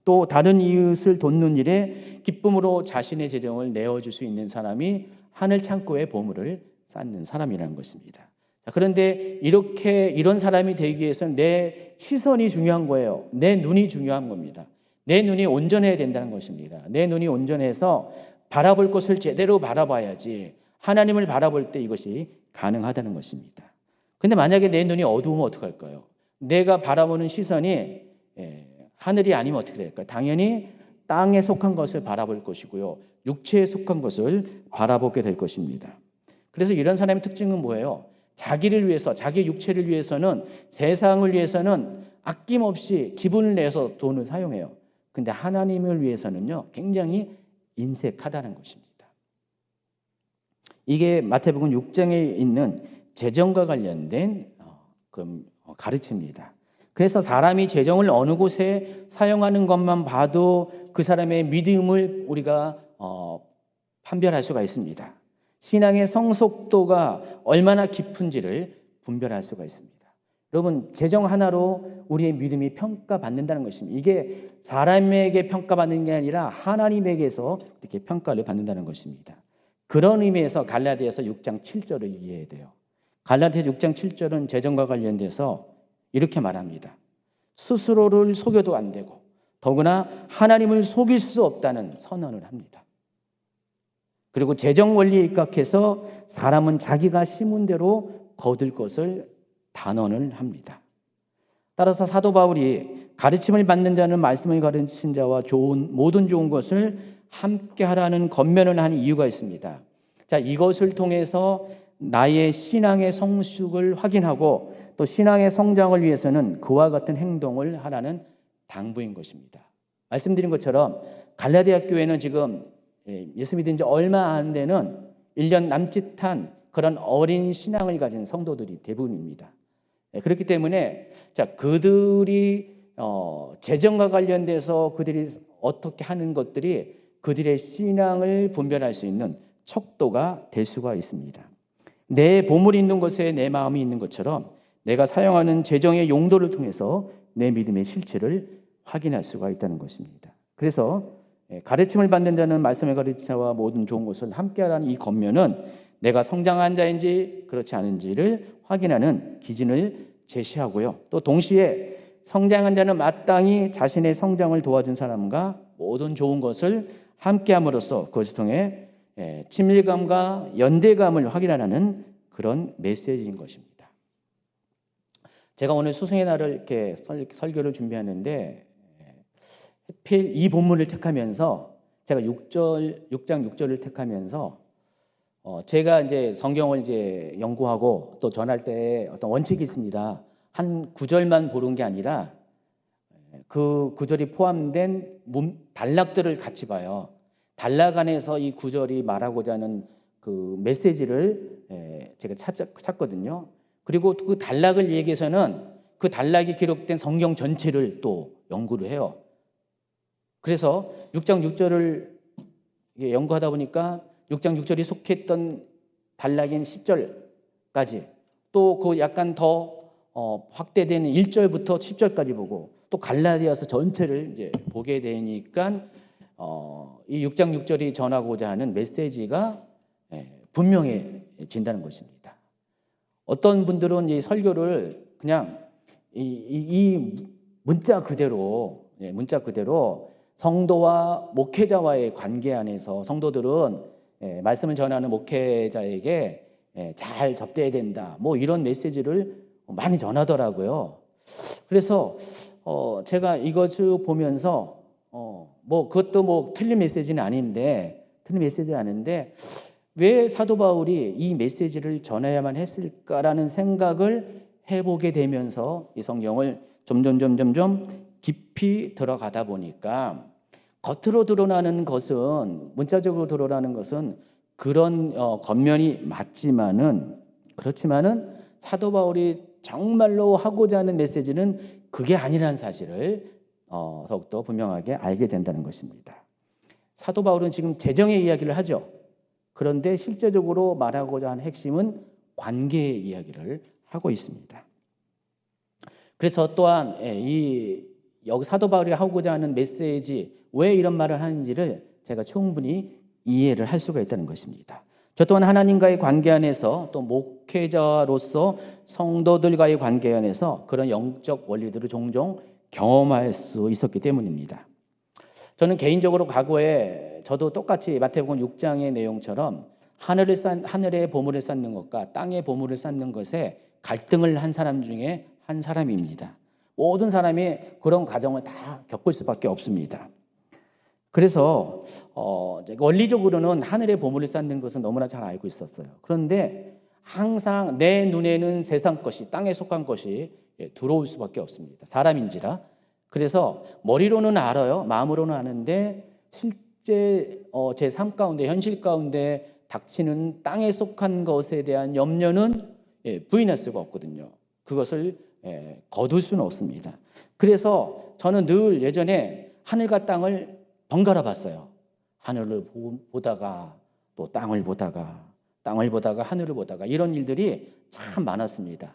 또 다른 이웃을 돕는 일에 기쁨으로 자신의 재정을 내어줄 수 있는 사람이 하늘 창고에 보물을 쌓는 사람이라는 것입니다. 그런데 이런 사람이 되기 위해서는 내 시선이 중요한 거예요. 내 눈이 중요한 겁니다. 내 눈이 온전해야 된다는 것입니다. 내 눈이 온전해서 바라볼 것을 제대로 바라봐야지 하나님을 바라볼 때 이것이 가능하다는 것입니다. 근데 만약에 내 눈이 어두우면 어떡할까요? 내가 바라보는 시선이 하늘이 아니면 어떻게 될까요? 당연히 땅에 속한 것을 바라볼 것이고요. 육체에 속한 것을 바라보게 될 것입니다. 그래서 이런 사람의 특징은 뭐예요? 자기를 위해서, 자기 육체를 위해서는, 세상을 위해서는 아낌없이 기분을 내서 돈을 사용해요. 근데 하나님을 위해서는요, 굉장히 인색하다는 것입니다. 이게 마태복음 6장에 있는 재정과 관련된 가르침입니다. 그래서 사람이 재정을 어느 곳에 사용하는 것만 봐도 그 사람의 믿음을 우리가 판별할 수가 있습니다. 신앙의 성숙도가 얼마나 깊은지를 분별할 수가 있습니다. 여러분, 재정 하나로 우리의 믿음이 평가받는다는 것입니다. 이게 사람에게 평가받는 게 아니라 하나님에게서 이렇게 평가를 받는다는 것입니다. 그런 의미에서 갈라디아서 6장 7절을 이해해야 돼요. 갈라디아 6장 7절은 재정과 관련돼서 이렇게 말합니다. 스스로를 속여도 안 되고 더구나 하나님을 속일 수 없다는 선언을 합니다. 그리고 재정 원리에 입각해서 사람은 자기가 심은 대로 거둘 것을 단언을 합니다. 따라서 사도 바울이 가르침을 받는 자는 말씀을 가르친 자와 모든 좋은 것을 함께 하라는 권면을 하는 이유가 있습니다. 자, 이것을 통해서 나의 신앙의 성숙을 확인하고 또 신앙의 성장을 위해서는 그와 같은 행동을 하라는 당부인 것입니다. 말씀드린 것처럼 갈라디아 교회는 지금 예수 믿은 지 얼마 안 되는 1년 남짓한 그런 어린 신앙을 가진 성도들이 대부분입니다. 그렇기 때문에 그들이 재정과 관련돼서 그들이 어떻게 하는 것들이 그들의 신앙을 분별할 수 있는 척도가 될 수가 있습니다. 내 보물이 있는 곳에 내 마음이 있는 것처럼 내가 사용하는 재정의 용도를 통해서 내 믿음의 실체를 확인할 수가 있다는 것입니다. 그래서 가르침을 받는 자는 말씀의 가르침과 모든 좋은 것을 함께하라는 이 권면은 내가 성장한 자인지 그렇지 않은지를 확인하는 기준을 제시하고요. 또 동시에 성장한 자는 마땅히 자신의 성장을 도와준 사람과 모든 좋은 것을 함께함으로써 그것을 통해 친밀감과 연대감을 확인하는 그런 메시지인 것입니다. 제가 오늘 스승의 날을 이렇게 설교를 준비하는데 하필 이 본문을 택하면서 제가 6장 6절을 택하면서 제가 이제 성경을 이제 연구하고 또 전할 때 어떤 원칙이 있습니다. 한 구절만 보는 게 아니라 그 구절이 포함된 단락들을 같이 봐요. 단락 안에서 이 구절이 말하고자 하는 그 메시지를 제가 찾거든요. 그리고 그 단락을 얘기해서는 그 단락이 기록된 성경 전체를 또 연구를 해요. 그래서 6장 6절을 연구하다 보니까 6장 6절이 속했던 단락인 10절까지 또 그 약간 더 확대되는 1절부터 10절까지 보고 또 갈라디아서 전체를 이제 보게 되니까 이 6장 6절이 전하고자 하는 메시지가 분명해진다는 것입니다. 어떤 분들은 이 설교를 그냥 이 문자 그대로 성도와 목회자와의 관계 안에서 성도들은 말씀을 전하는 목회자에게 잘 접대해야 된다. 뭐 이런 메시지를 많이 전하더라고요. 그래서 제가 이것을 보면서 뭐 그것도 뭐 틀린 메시지는 아닌데 왜 사도 바울이 이 메시지를 전해야만 했을까라는 생각을 해보게 되면서 이 성경을 점점 깊이 들어가다 보니까 겉으로 드러나는 것은 문자적으로 드러나는 것은 그런 겉면이 맞지만은 그렇지만은 사도 바울이 정말로 하고자 하는 메시지는 그게 아니라는 사실을 더욱더 분명하게 알게 된다는 것입니다. 사도 바울은 지금 재정의 이야기를 하죠. 그런데 실제적으로 말하고자 하는 핵심은 관계의 이야기를 하고 있습니다. 그래서 또한 여기 사도 바울이 하고자 하는 메시지 왜 이런 말을 하는지를 제가 충분히 이해를 할 수가 있다는 것입니다. 저 또한 하나님과의 관계 안에서 또 목회자로서 성도들과의 관계 안에서 그런 영적 원리들을 종종 경험할 수 있었기 때문입니다. 저는 개인적으로 과거에 저도 똑같이 마태복음 6장의 내용처럼 하늘의 보물을 쌓는 것과 땅의 보물을 쌓는 것에 갈등을 한 사람 중에 한 사람입니다. 모든 사람이 그런 과정을 다 겪을 수밖에 없습니다. 그래서 원리적으로는 하늘의 보물을 쌓는 것은 너무나 잘 알고 있었어요. 그런데 항상 내 눈에는 세상 것이 땅에 속한 것이 들어올 수밖에 없습니다. 사람인지라. 그래서 머리로는 알아요. 마음으로는 아는데 실제 제 삶 가운데 현실 가운데 닥치는 땅에 속한 것에 대한 염려는 부인할 수가 없거든요. 그것을 거둘 수는 없습니다. 그래서 저는 늘 예전에 하늘과 땅을 번갈아 봤어요. 하늘을 보다가 또 땅을 보다가 하늘을 보다가 이런 일들이 참 많았습니다.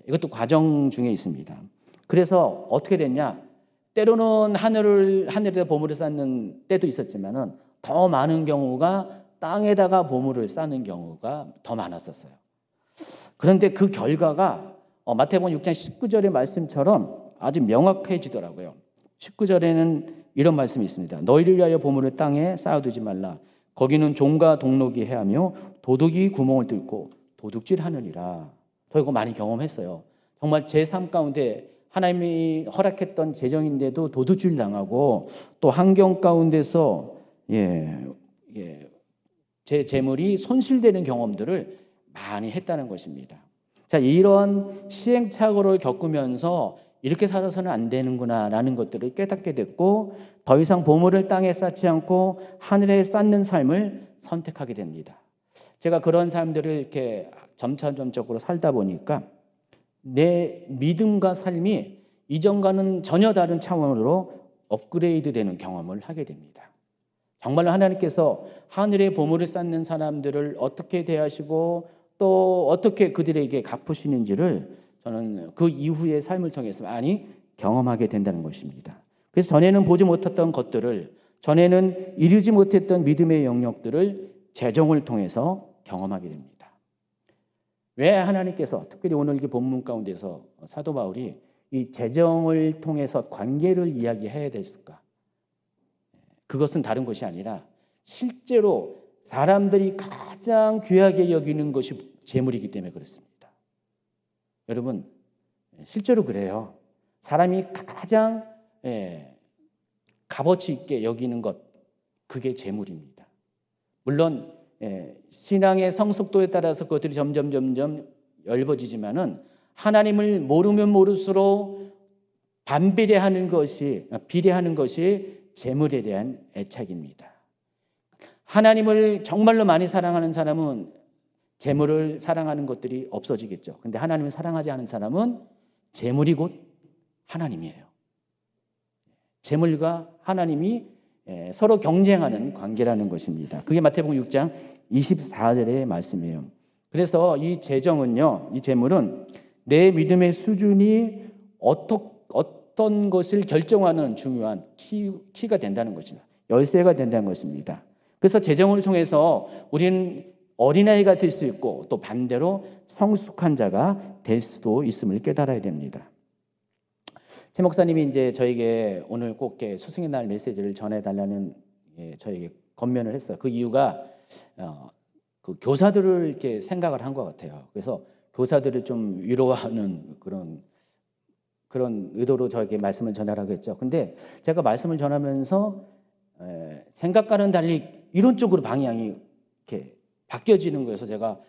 이것도 과정 중에 있습니다. 그래서 어떻게 됐냐? 때로는 하늘에다 보물을 쌓는 때도 있었지만은 더 많은 경우가 땅에다가 보물을 쌓는 경우가 더 많았었어요. 그런데 그 결과가 마태복음 6장 19절의 말씀처럼 아주 명확해지더라고요. 19절에는 이런 말씀이 있습니다. 너희를 위하여 보물을 땅에 쌓아두지 말라. 거기는 종과 동록이 해하며 도둑이 구멍을 뚫고 도둑질하느니라. 저 이거 많이 경험했어요. 정말 제 삶 가운데 하나님이 허락했던 재정인데도 도둑질 당하고 또 환경 가운데서 제 재물이 손실되는 경험들을 많이 했다는 것입니다. 자, 이런 시행착오를 겪으면서 이렇게 살아서는 안 되는구나라는 것들을 깨닫게 됐고 더 이상 보물을 땅에 쌓지 않고 하늘에 쌓는 삶을 선택하게 됩니다. 제가 그런 삶들을 이렇게 점차적으로 살다 보니까 내 믿음과 삶이 이전과는 전혀 다른 차원으로 업그레이드 되는 경험을 하게 됩니다. 정말로 하나님께서 하늘의 보물을 쌓는 사람들을 어떻게 대하시고 또 어떻게 그들에게 갚으시는지를 저는 그 이후의 삶을 통해서 많이 경험하게 된다는 것입니다. 그래서 전에는 보지 못했던 것들을, 전에는 이루지 못했던 믿음의 영역들을 재정을 통해서 경험하게 됩니다. 왜 하나님께서 특별히 오늘 이 본문 가운데서 사도 바울이 이 재정을 통해서 관계를 이야기해야 됐을까? 그것은 다른 것이 아니라 실제로 사람들이 가장 귀하게 여기는 것이 재물이기 때문에 그렇습니다. 여러분, 실제로 그래요. 사람이 가장 값어치 있게 여기는 것, 그게 재물입니다. 물론 신앙의 성숙도에 따라서 그것들이 점점 얇아지지만은 하나님을 모르면 모를수록 비례하는 것이 재물에 대한 애착입니다. 하나님을 정말로 많이 사랑하는 사람은 재물을 사랑하는 것들이 없어지겠죠. 근데 하나님을 사랑하지 않은 사람은 재물이 곧 하나님이에요. 재물과 하나님이 서로 경쟁하는 관계라는 것입니다. 그게 마태복음 6장 24절의 말씀이에요. 그래서 이 재정은요, 이 재물은 내 믿음의 수준이 어떤 것을 결정하는 중요한 키가 된다는 것이다. 열쇠가 된다는 것입니다. 그래서 재정을 통해서 우리는 어린아이가 될 수 있고 또 반대로 성숙한 자가 될 수도 있음을 깨달아야 됩니다. 최 목사님이 이제 저에게 오늘 꼭 스승의 날 메시지를 전해달라는 저에게 권면을 했어요. 그 이유가 그 교사들을 이렇게 생각을 한 것 같아요. 그래서 교사들을 좀 위로하는 그런 의도로 저에게 말씀을 전하라고 했죠. 근데 제가 말씀을 전하면서 생각과는 달리 이론적으로 방향이 이렇게 바뀌어지는 거여서 제가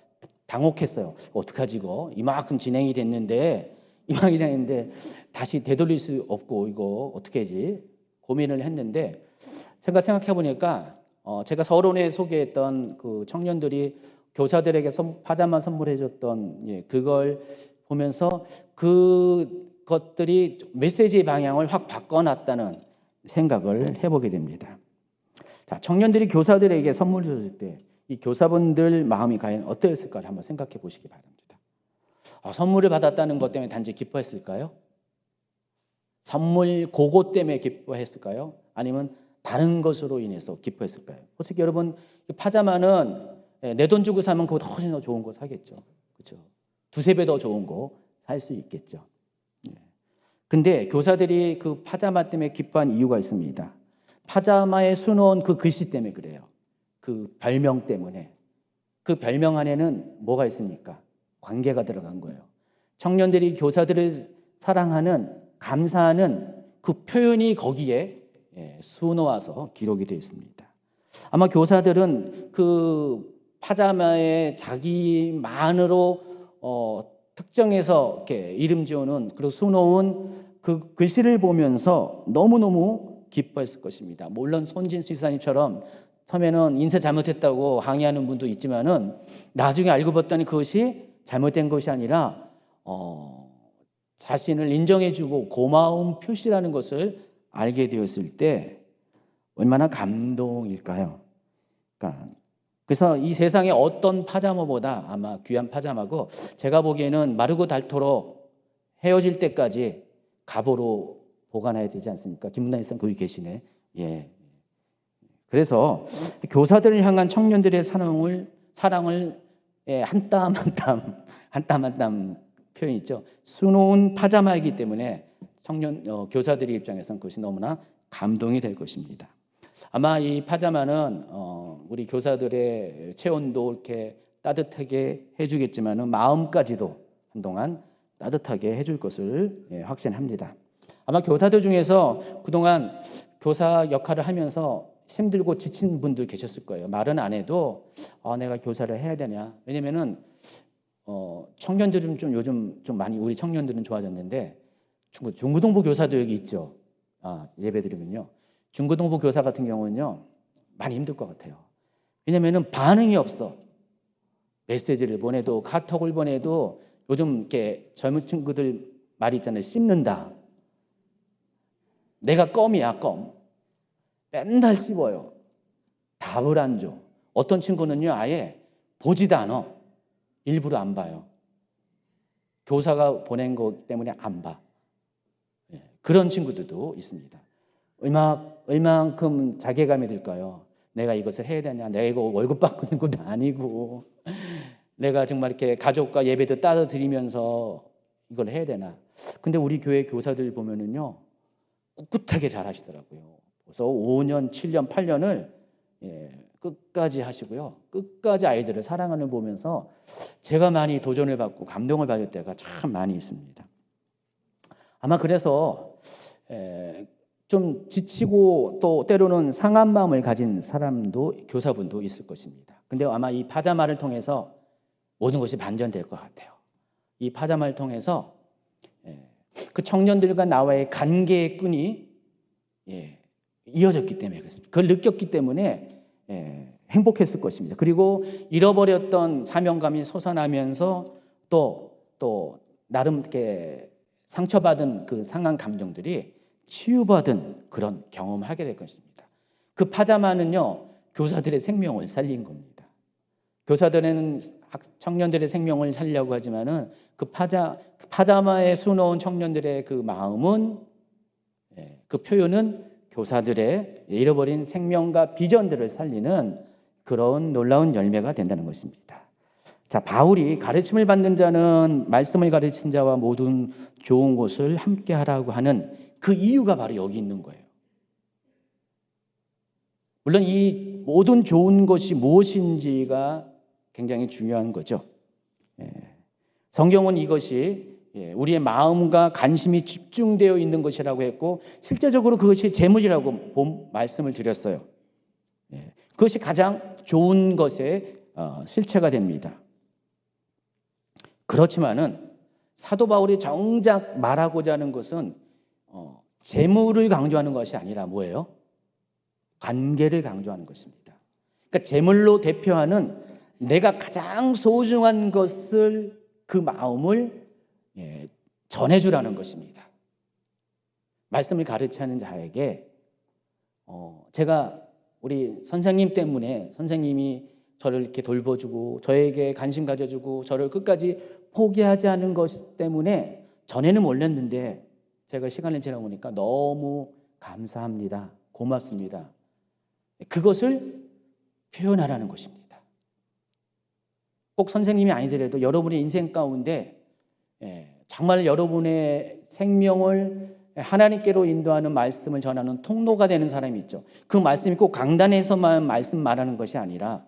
당혹했어요. 어떡하지 이거? 이만큼 진행이 됐는데 다시 되돌릴 수 없고 이거 어떻게 하지? 고민을 했는데 제가 생각해 보니까 제가 서론에 소개했던 그 청년들이 교사들에게 파자마 선물해 줬던 그걸 보면서 그것들이 메시지의 방향을 확 바꿔놨다는 생각을 해보게 됩니다. 자, 청년들이 교사들에게 선물을 줬을 때 이 교사분들 마음이 과연 어떠했을까를 한번 생각해 보시기 바랍니다. 선물을 받았다는 것 때문에 단지 기뻐했을까요? 선물 그것 때문에 기뻐했을까요? 아니면 다른 것으로 인해서 기뻐했을까요? 솔직히 여러분, 파자마는 내 돈 주고 사면 그거 훨씬 더 좋은 거 사겠죠. 그렇죠? 두세 배 더 좋은 거 살 수 있겠죠. 근데 교사들이 그 파자마 때문에 기뻐한 이유가 있습니다. 파자마에 수놓은 그 글씨 때문에 그래요. 그 별명 때문에. 그 별명 안에는 뭐가 있습니까? 관계가 들어간 거예요. 청년들이 교사들을 사랑하는, 감사하는 그 표현이 거기에 수놓아서 기록이 되어 있습니다. 아마 교사들은 그 파자마에 자기만으로 특정해서 이렇게 이름 지어놓은 그리고 수놓은 그 글씨를 보면서 너무너무 기뻐했을 것입니다. 물론 손진수사님처럼 처음에는 인쇄 잘못했다고 항의하는 분도 있지만은 나중에 알고 봤더니 그것이 잘못된 것이 아니라 자신을 인정해주고 고마움 표시라는 것을 알게 되었을 때 얼마나 감동일까요? 그래서 이 세상에 어떤 파자마보다 아마 귀한 파자마고 제가 보기에는 마르고 닳도록 헤어질 때까지 갑오로 보관해야 되지 않습니까? 김문단일상 거기 계시네. 예. 그래서 교사들을 향한 청년들의 사랑을 한 땀 한 땀 표현 있죠. 수놓은 파자마이기 때문에 교사들의 입장에서는 그것이 너무나 감동이 될 것입니다. 아마 이 파자마는 우리 교사들의 체온도 이렇게 따뜻하게 해주겠지만은 마음까지도 한동안 따뜻하게 해줄 것을 확신합니다. 아마 교사들 중에서 그동안 교사 역할을 하면서 힘들고 지친 분들 계셨을 거예요. 말은 안 해도 내가 교사를 해야 되냐. 왜냐면은 청년들은 좀 요즘 좀 많이 우리 청년들은 좋아졌는데 중고등부 교사도 여기 있죠. 예배드리면요. 중고등부 교사 같은 경우는요 많이 힘들 것 같아요. 왜냐면은 반응이 없어. 메시지를 보내도 카톡을 보내도 요즘 이렇게 젊은 친구들 말이 있잖아요. 씹는다. 내가 껌이야 껌. 맨날 씹어요. 답을 안 줘. 어떤 친구는요 아예 보지도 않아. 일부러 안 봐요. 교사가 보낸 것 때문에 안 봐. 그런 친구들도 있습니다. 얼만큼 자괴감이 들까요? 내가 이것을 해야 되냐? 내가 이거 월급 받고 있는 것도 아니고 내가 정말 이렇게 가족과 예배도 따로 드리면서 이걸 해야 되나? 근데 우리 교회 교사들 보면은요 꿋꿋하게 잘 하시더라고요. 그래서 5년, 7년, 8년을 끝까지 하시고요. 끝까지 아이들을 사랑하는 보면서 제가 많이 도전을 받고 감동을 받을 때가 참 많이 있습니다. 아마 그래서 좀 지치고 또 때로는 상한 마음을 가진 사람도 교사분도 있을 것입니다. 근데 아마 이 파자마를 통해서 모든 것이 반전될 것 같아요. 이 파자마를 통해서 그 청년들과 나와의 관계의 끈이 이어졌기 때문에 그렇습니다. 그걸 느꼈기 때문에 행복했을 것입니다. 그리고 잃어버렸던 사명감이 솟아나면서 또 나름 이렇게 상처받은 그 상한 감정들이 치유받은 그런 경험을 하게 될 것입니다. 그 파자마는요 교사들의 생명을 살린 겁니다. 교사들은 청년들의 생명을 살려고 하지만은 그 파자마에 수놓은 청년들의 그 마음은, 그 표현은 교사들의 잃어버린 생명과 비전들을 살리는 그런 놀라운 열매가 된다는 것입니다. 자, 바울이 가르침을 받는 자는 말씀을 가르친 자와 모든 좋은 것을 함께 하라고 하는 그 이유가 바로 여기 있는 거예요. 물론 이 모든 좋은 것이 무엇인지가 굉장히 중요한 거죠. 성경은 이것이 우리의 마음과 관심이 집중되어 있는 것이라고 했고, 실제적으로 그것이 재물이라고 말씀을 드렸어요. 그것이 가장 좋은 것의 실체가 됩니다. 그렇지만은 사도 바울이 정작 말하고자 하는 것은 재물을 강조하는 것이 아니라 뭐예요? 관계를 강조하는 것입니다. 그러니까 재물로 대표하는 내가 가장 소중한 것을, 그 마음을 전해주라는 것입니다. 말씀을 가르치는 자에게 제가 우리 선생님 때문에, 선생님이 저를 이렇게 돌봐주고 저에게 관심 가져주고 저를 끝까지 포기하지 않은 것 때문에 전에는 몰랐는데 제가 시간을 지나보니까 너무 감사합니다, 고맙습니다, 그것을 표현하라는 것입니다. 꼭 선생님이 아니더라도 여러분의 인생 가운데 정말 여러분의 생명을 하나님께로 인도하는 말씀을 전하는 통로가 되는 사람이 있죠. 그 말씀이 꼭 강단에서만 말씀 말하는 것이 아니라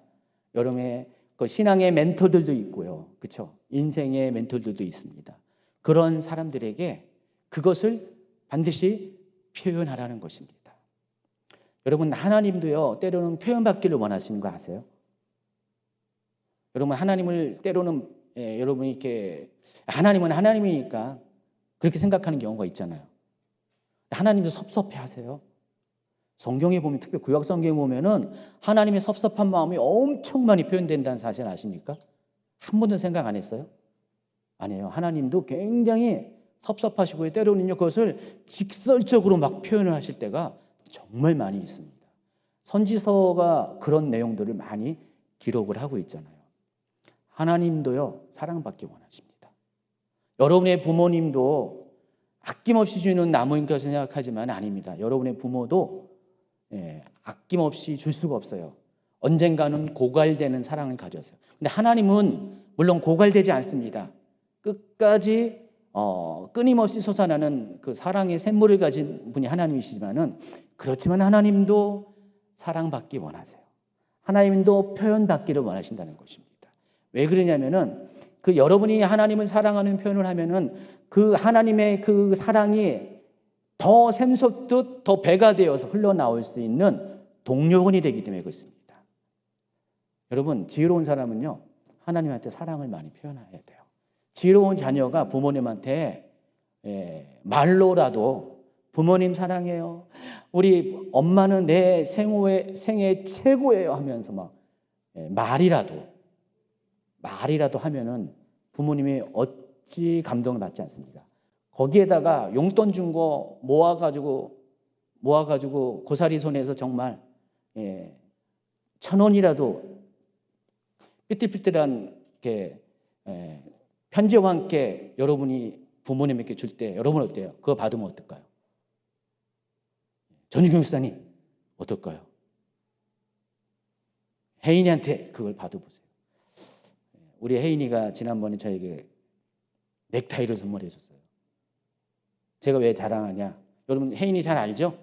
여러분의 그 신앙의 멘토들도 있고요, 그렇죠? 인생의 멘토들도 있습니다. 그런 사람들에게 그것을 반드시 표현하라는 것입니다. 여러분, 하나님도요 때로는 표현받기를 원하시는 거 아세요? 여러분, 하나님을 때로는 여러분이 이렇게 하나님은 하나님이니까 그렇게 생각하는 경우가 있잖아요. 하나님도 섭섭해하세요. 성경에 보면, 특히 구약 성경에 보면은 하나님의 섭섭한 마음이 엄청 많이 표현된다는 사실 아십니까? 한 번도 생각 안 했어요? 아니에요. 하나님도 굉장히 섭섭하시고 때로는요 그것을 직설적으로 막 표현을 하실 때가 정말 많이 있습니다. 선지서가 그런 내용들을 많이 기록을 하고 있잖아요. 하나님도요 사랑받기 원하십니다. 여러분의 부모님도 아낌없이 주는 나무인 것을 생각하지만 아닙니다. 여러분의 부모도 아낌없이 줄 수가 없어요. 언젠가는 고갈되는 사랑을 가졌어요. 근데 하나님은 물론 고갈되지 않습니다. 끝까지 끊임없이 솟아나는 그 사랑의 샘물을 가진 분이 하나님이시지만은, 그렇지만 하나님도 사랑받기 원하세요. 하나님도 표현받기를 원하신다는 것입니다. 왜 그러냐면은 그 여러분이 하나님을 사랑하는 표현을 하면은 그 하나님의 그 사랑이 더 샘솟듯 더 배가 되어서 흘러나올 수 있는 동력원이 되기 때문에 그렇습니다. 여러분, 지혜로운 사람은요 하나님한테 사랑을 많이 표현해야 돼요. 지혜로운 자녀가 부모님한테 말로라도 부모님 사랑해요, 우리 엄마는 내 생애 최고예요 하면서 막 말이라도 하면은 부모님이 어찌 감동을 받지 않습니까? 거기에다가 용돈 준 거 모아가지고 고사리 손에서 정말 1,000원이라도 삐뚤삐뚤한 편지와 함께 여러분이 부모님에게 줄 때 여러분 어때요? 그거 받으면 어떨까요? 전유경 목사님 어떨까요? 혜인이한테 그걸 받아보세요. 우리 혜인이가 지난번에 저에게 넥타이를 선물해 줬어요. 제가 왜 자랑하냐? 여러분 혜인이 잘 알죠?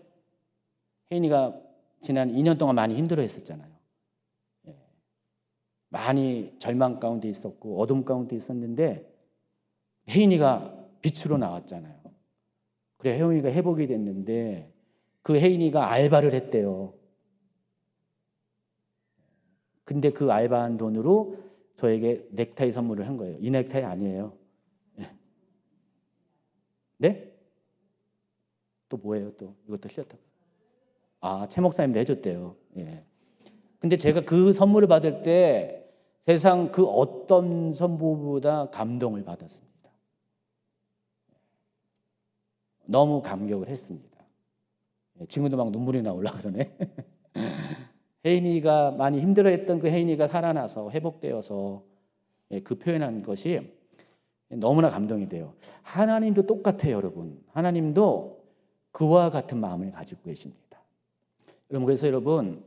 혜인이가 지난 2년 동안 많이 힘들어했었잖아요. 많이 절망 가운데 있었고 어둠 가운데 있었는데 혜인이가 빛으로 나왔잖아요. 그래 혜인이가 회복이 됐는데 그 혜인이가 알바를 했대요. 근데 그 알바한 돈으로 저에게 넥타이 선물을 한 거예요. 이 넥타이 아니에요. 네? 또 뭐예요? 또 이것도 틀렸다. 최 목사님도 해줬대요. 근데 제가 그 선물을 받을 때 세상 그 어떤 선물보다 감동을 받았습니다. 너무 감격을 했습니다. 지금도 막 눈물이 나오려고 그러네. 혜인이가 많이 힘들어했던 그 혜인이가 살아나서 회복되어서 그 표현한 것이 너무나 감동이 돼요. 하나님도 똑같아요, 여러분. 하나님도 그와 같은 마음을 가지고 계십니다. 여러분, 그래서 여러분,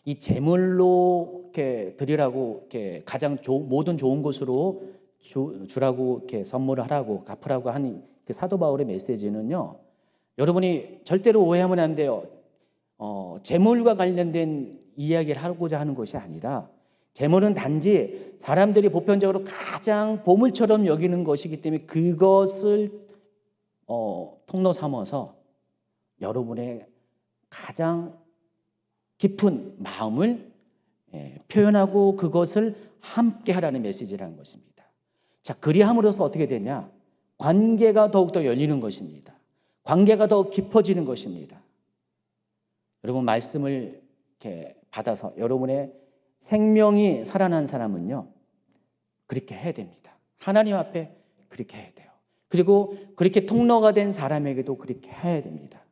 이 제물로 이렇게 드리라고 이렇게 가장 모든 좋은 것으로 주라고 이렇게 선물을 하라고 갚으라고 하는 사도 바울의 메시지는요, 여러분이 절대로 오해하면 안 돼요. 제물과 관련된 이야기를 하고자 하는 것이 아니라, 제물은 단지 사람들이 보편적으로 가장 보물처럼 여기는 것이기 때문에 그것을 통로 삼아서 여러분의 가장 깊은 마음을 표현하고 그것을 함께 하라는 메시지라는 것입니다. 자, 그리함으로써 어떻게 되냐? 관계가 더욱더 열리는 것입니다. 관계가 더 깊어지는 것입니다. 여러분, 말씀을 이렇게 받아서 여러분의 생명이 살아난 사람은요, 그렇게 해야 됩니다. 하나님 앞에 그렇게 해야 돼요. 그리고 그렇게 통로가 된 사람에게도 그렇게 해야 됩니다.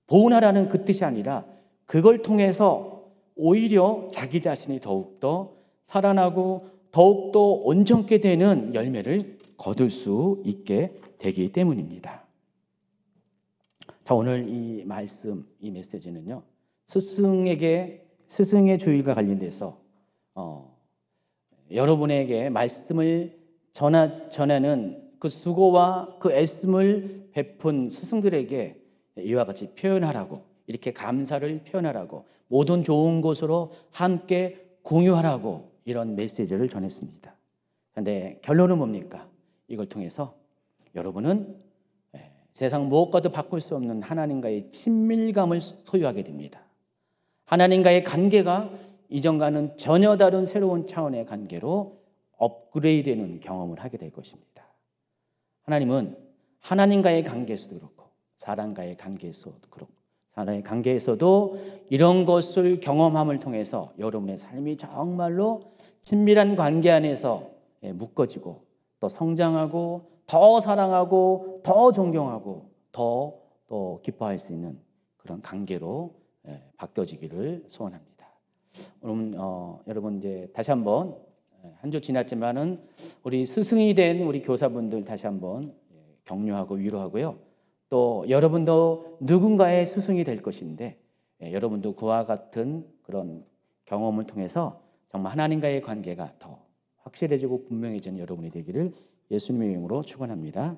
보은하라는 그 뜻이 아니라 그걸 통해서 오히려 자기 자신이 더욱더 살아나고 더욱더 온전케 되는 열매를 거둘 수 있게 되기 때문입니다. 자, 오늘 이 말씀, 이 메시지는요, 스승의 주일과 관련돼서 여러분에게 말씀을 전하는 그 수고와 그 애씀을 베푼 스승들에게 이와 같이 표현하라고, 이렇게 감사를 표현하라고, 모든 좋은 것으로 함께 공유하라고 이런 메시지를 전했습니다. 그런데 결론은 뭡니까? 이걸 통해서 여러분은 세상 무엇과도 바꿀 수 없는 하나님과의 친밀감을 소유하게 됩니다. 하나님과의 관계가 이전과는 전혀 다른 새로운 차원의 관계로 업그레이드되는 경험을 하게 될 것입니다. 하나님은 하나님과의 관계에서도 그렇고 사람과의 관계에서도 그렇고 하나님의 관계에서도 이런 것을 경험함을 통해서 여러분의 삶이 정말로 친밀한 관계 안에서 묶어지고 또 성장하고 더 사랑하고 더 존경하고 더 기뻐할 수 있는 그런 관계로 바뀌어지기를 소원합니다. 여러분 이제 다시 한번 한 주 지났지만은 우리 스승이 된 우리 교사분들 다시 한번 격려하고 위로하고요. 또 여러분도 누군가의 스승이 될 것인데 여러분도 그와 같은 그런 경험을 통해서 정말 하나님과의 관계가 더 확실해지고 분명해지는 여러분이 되기를 예수님의 이름으로 축원합니다.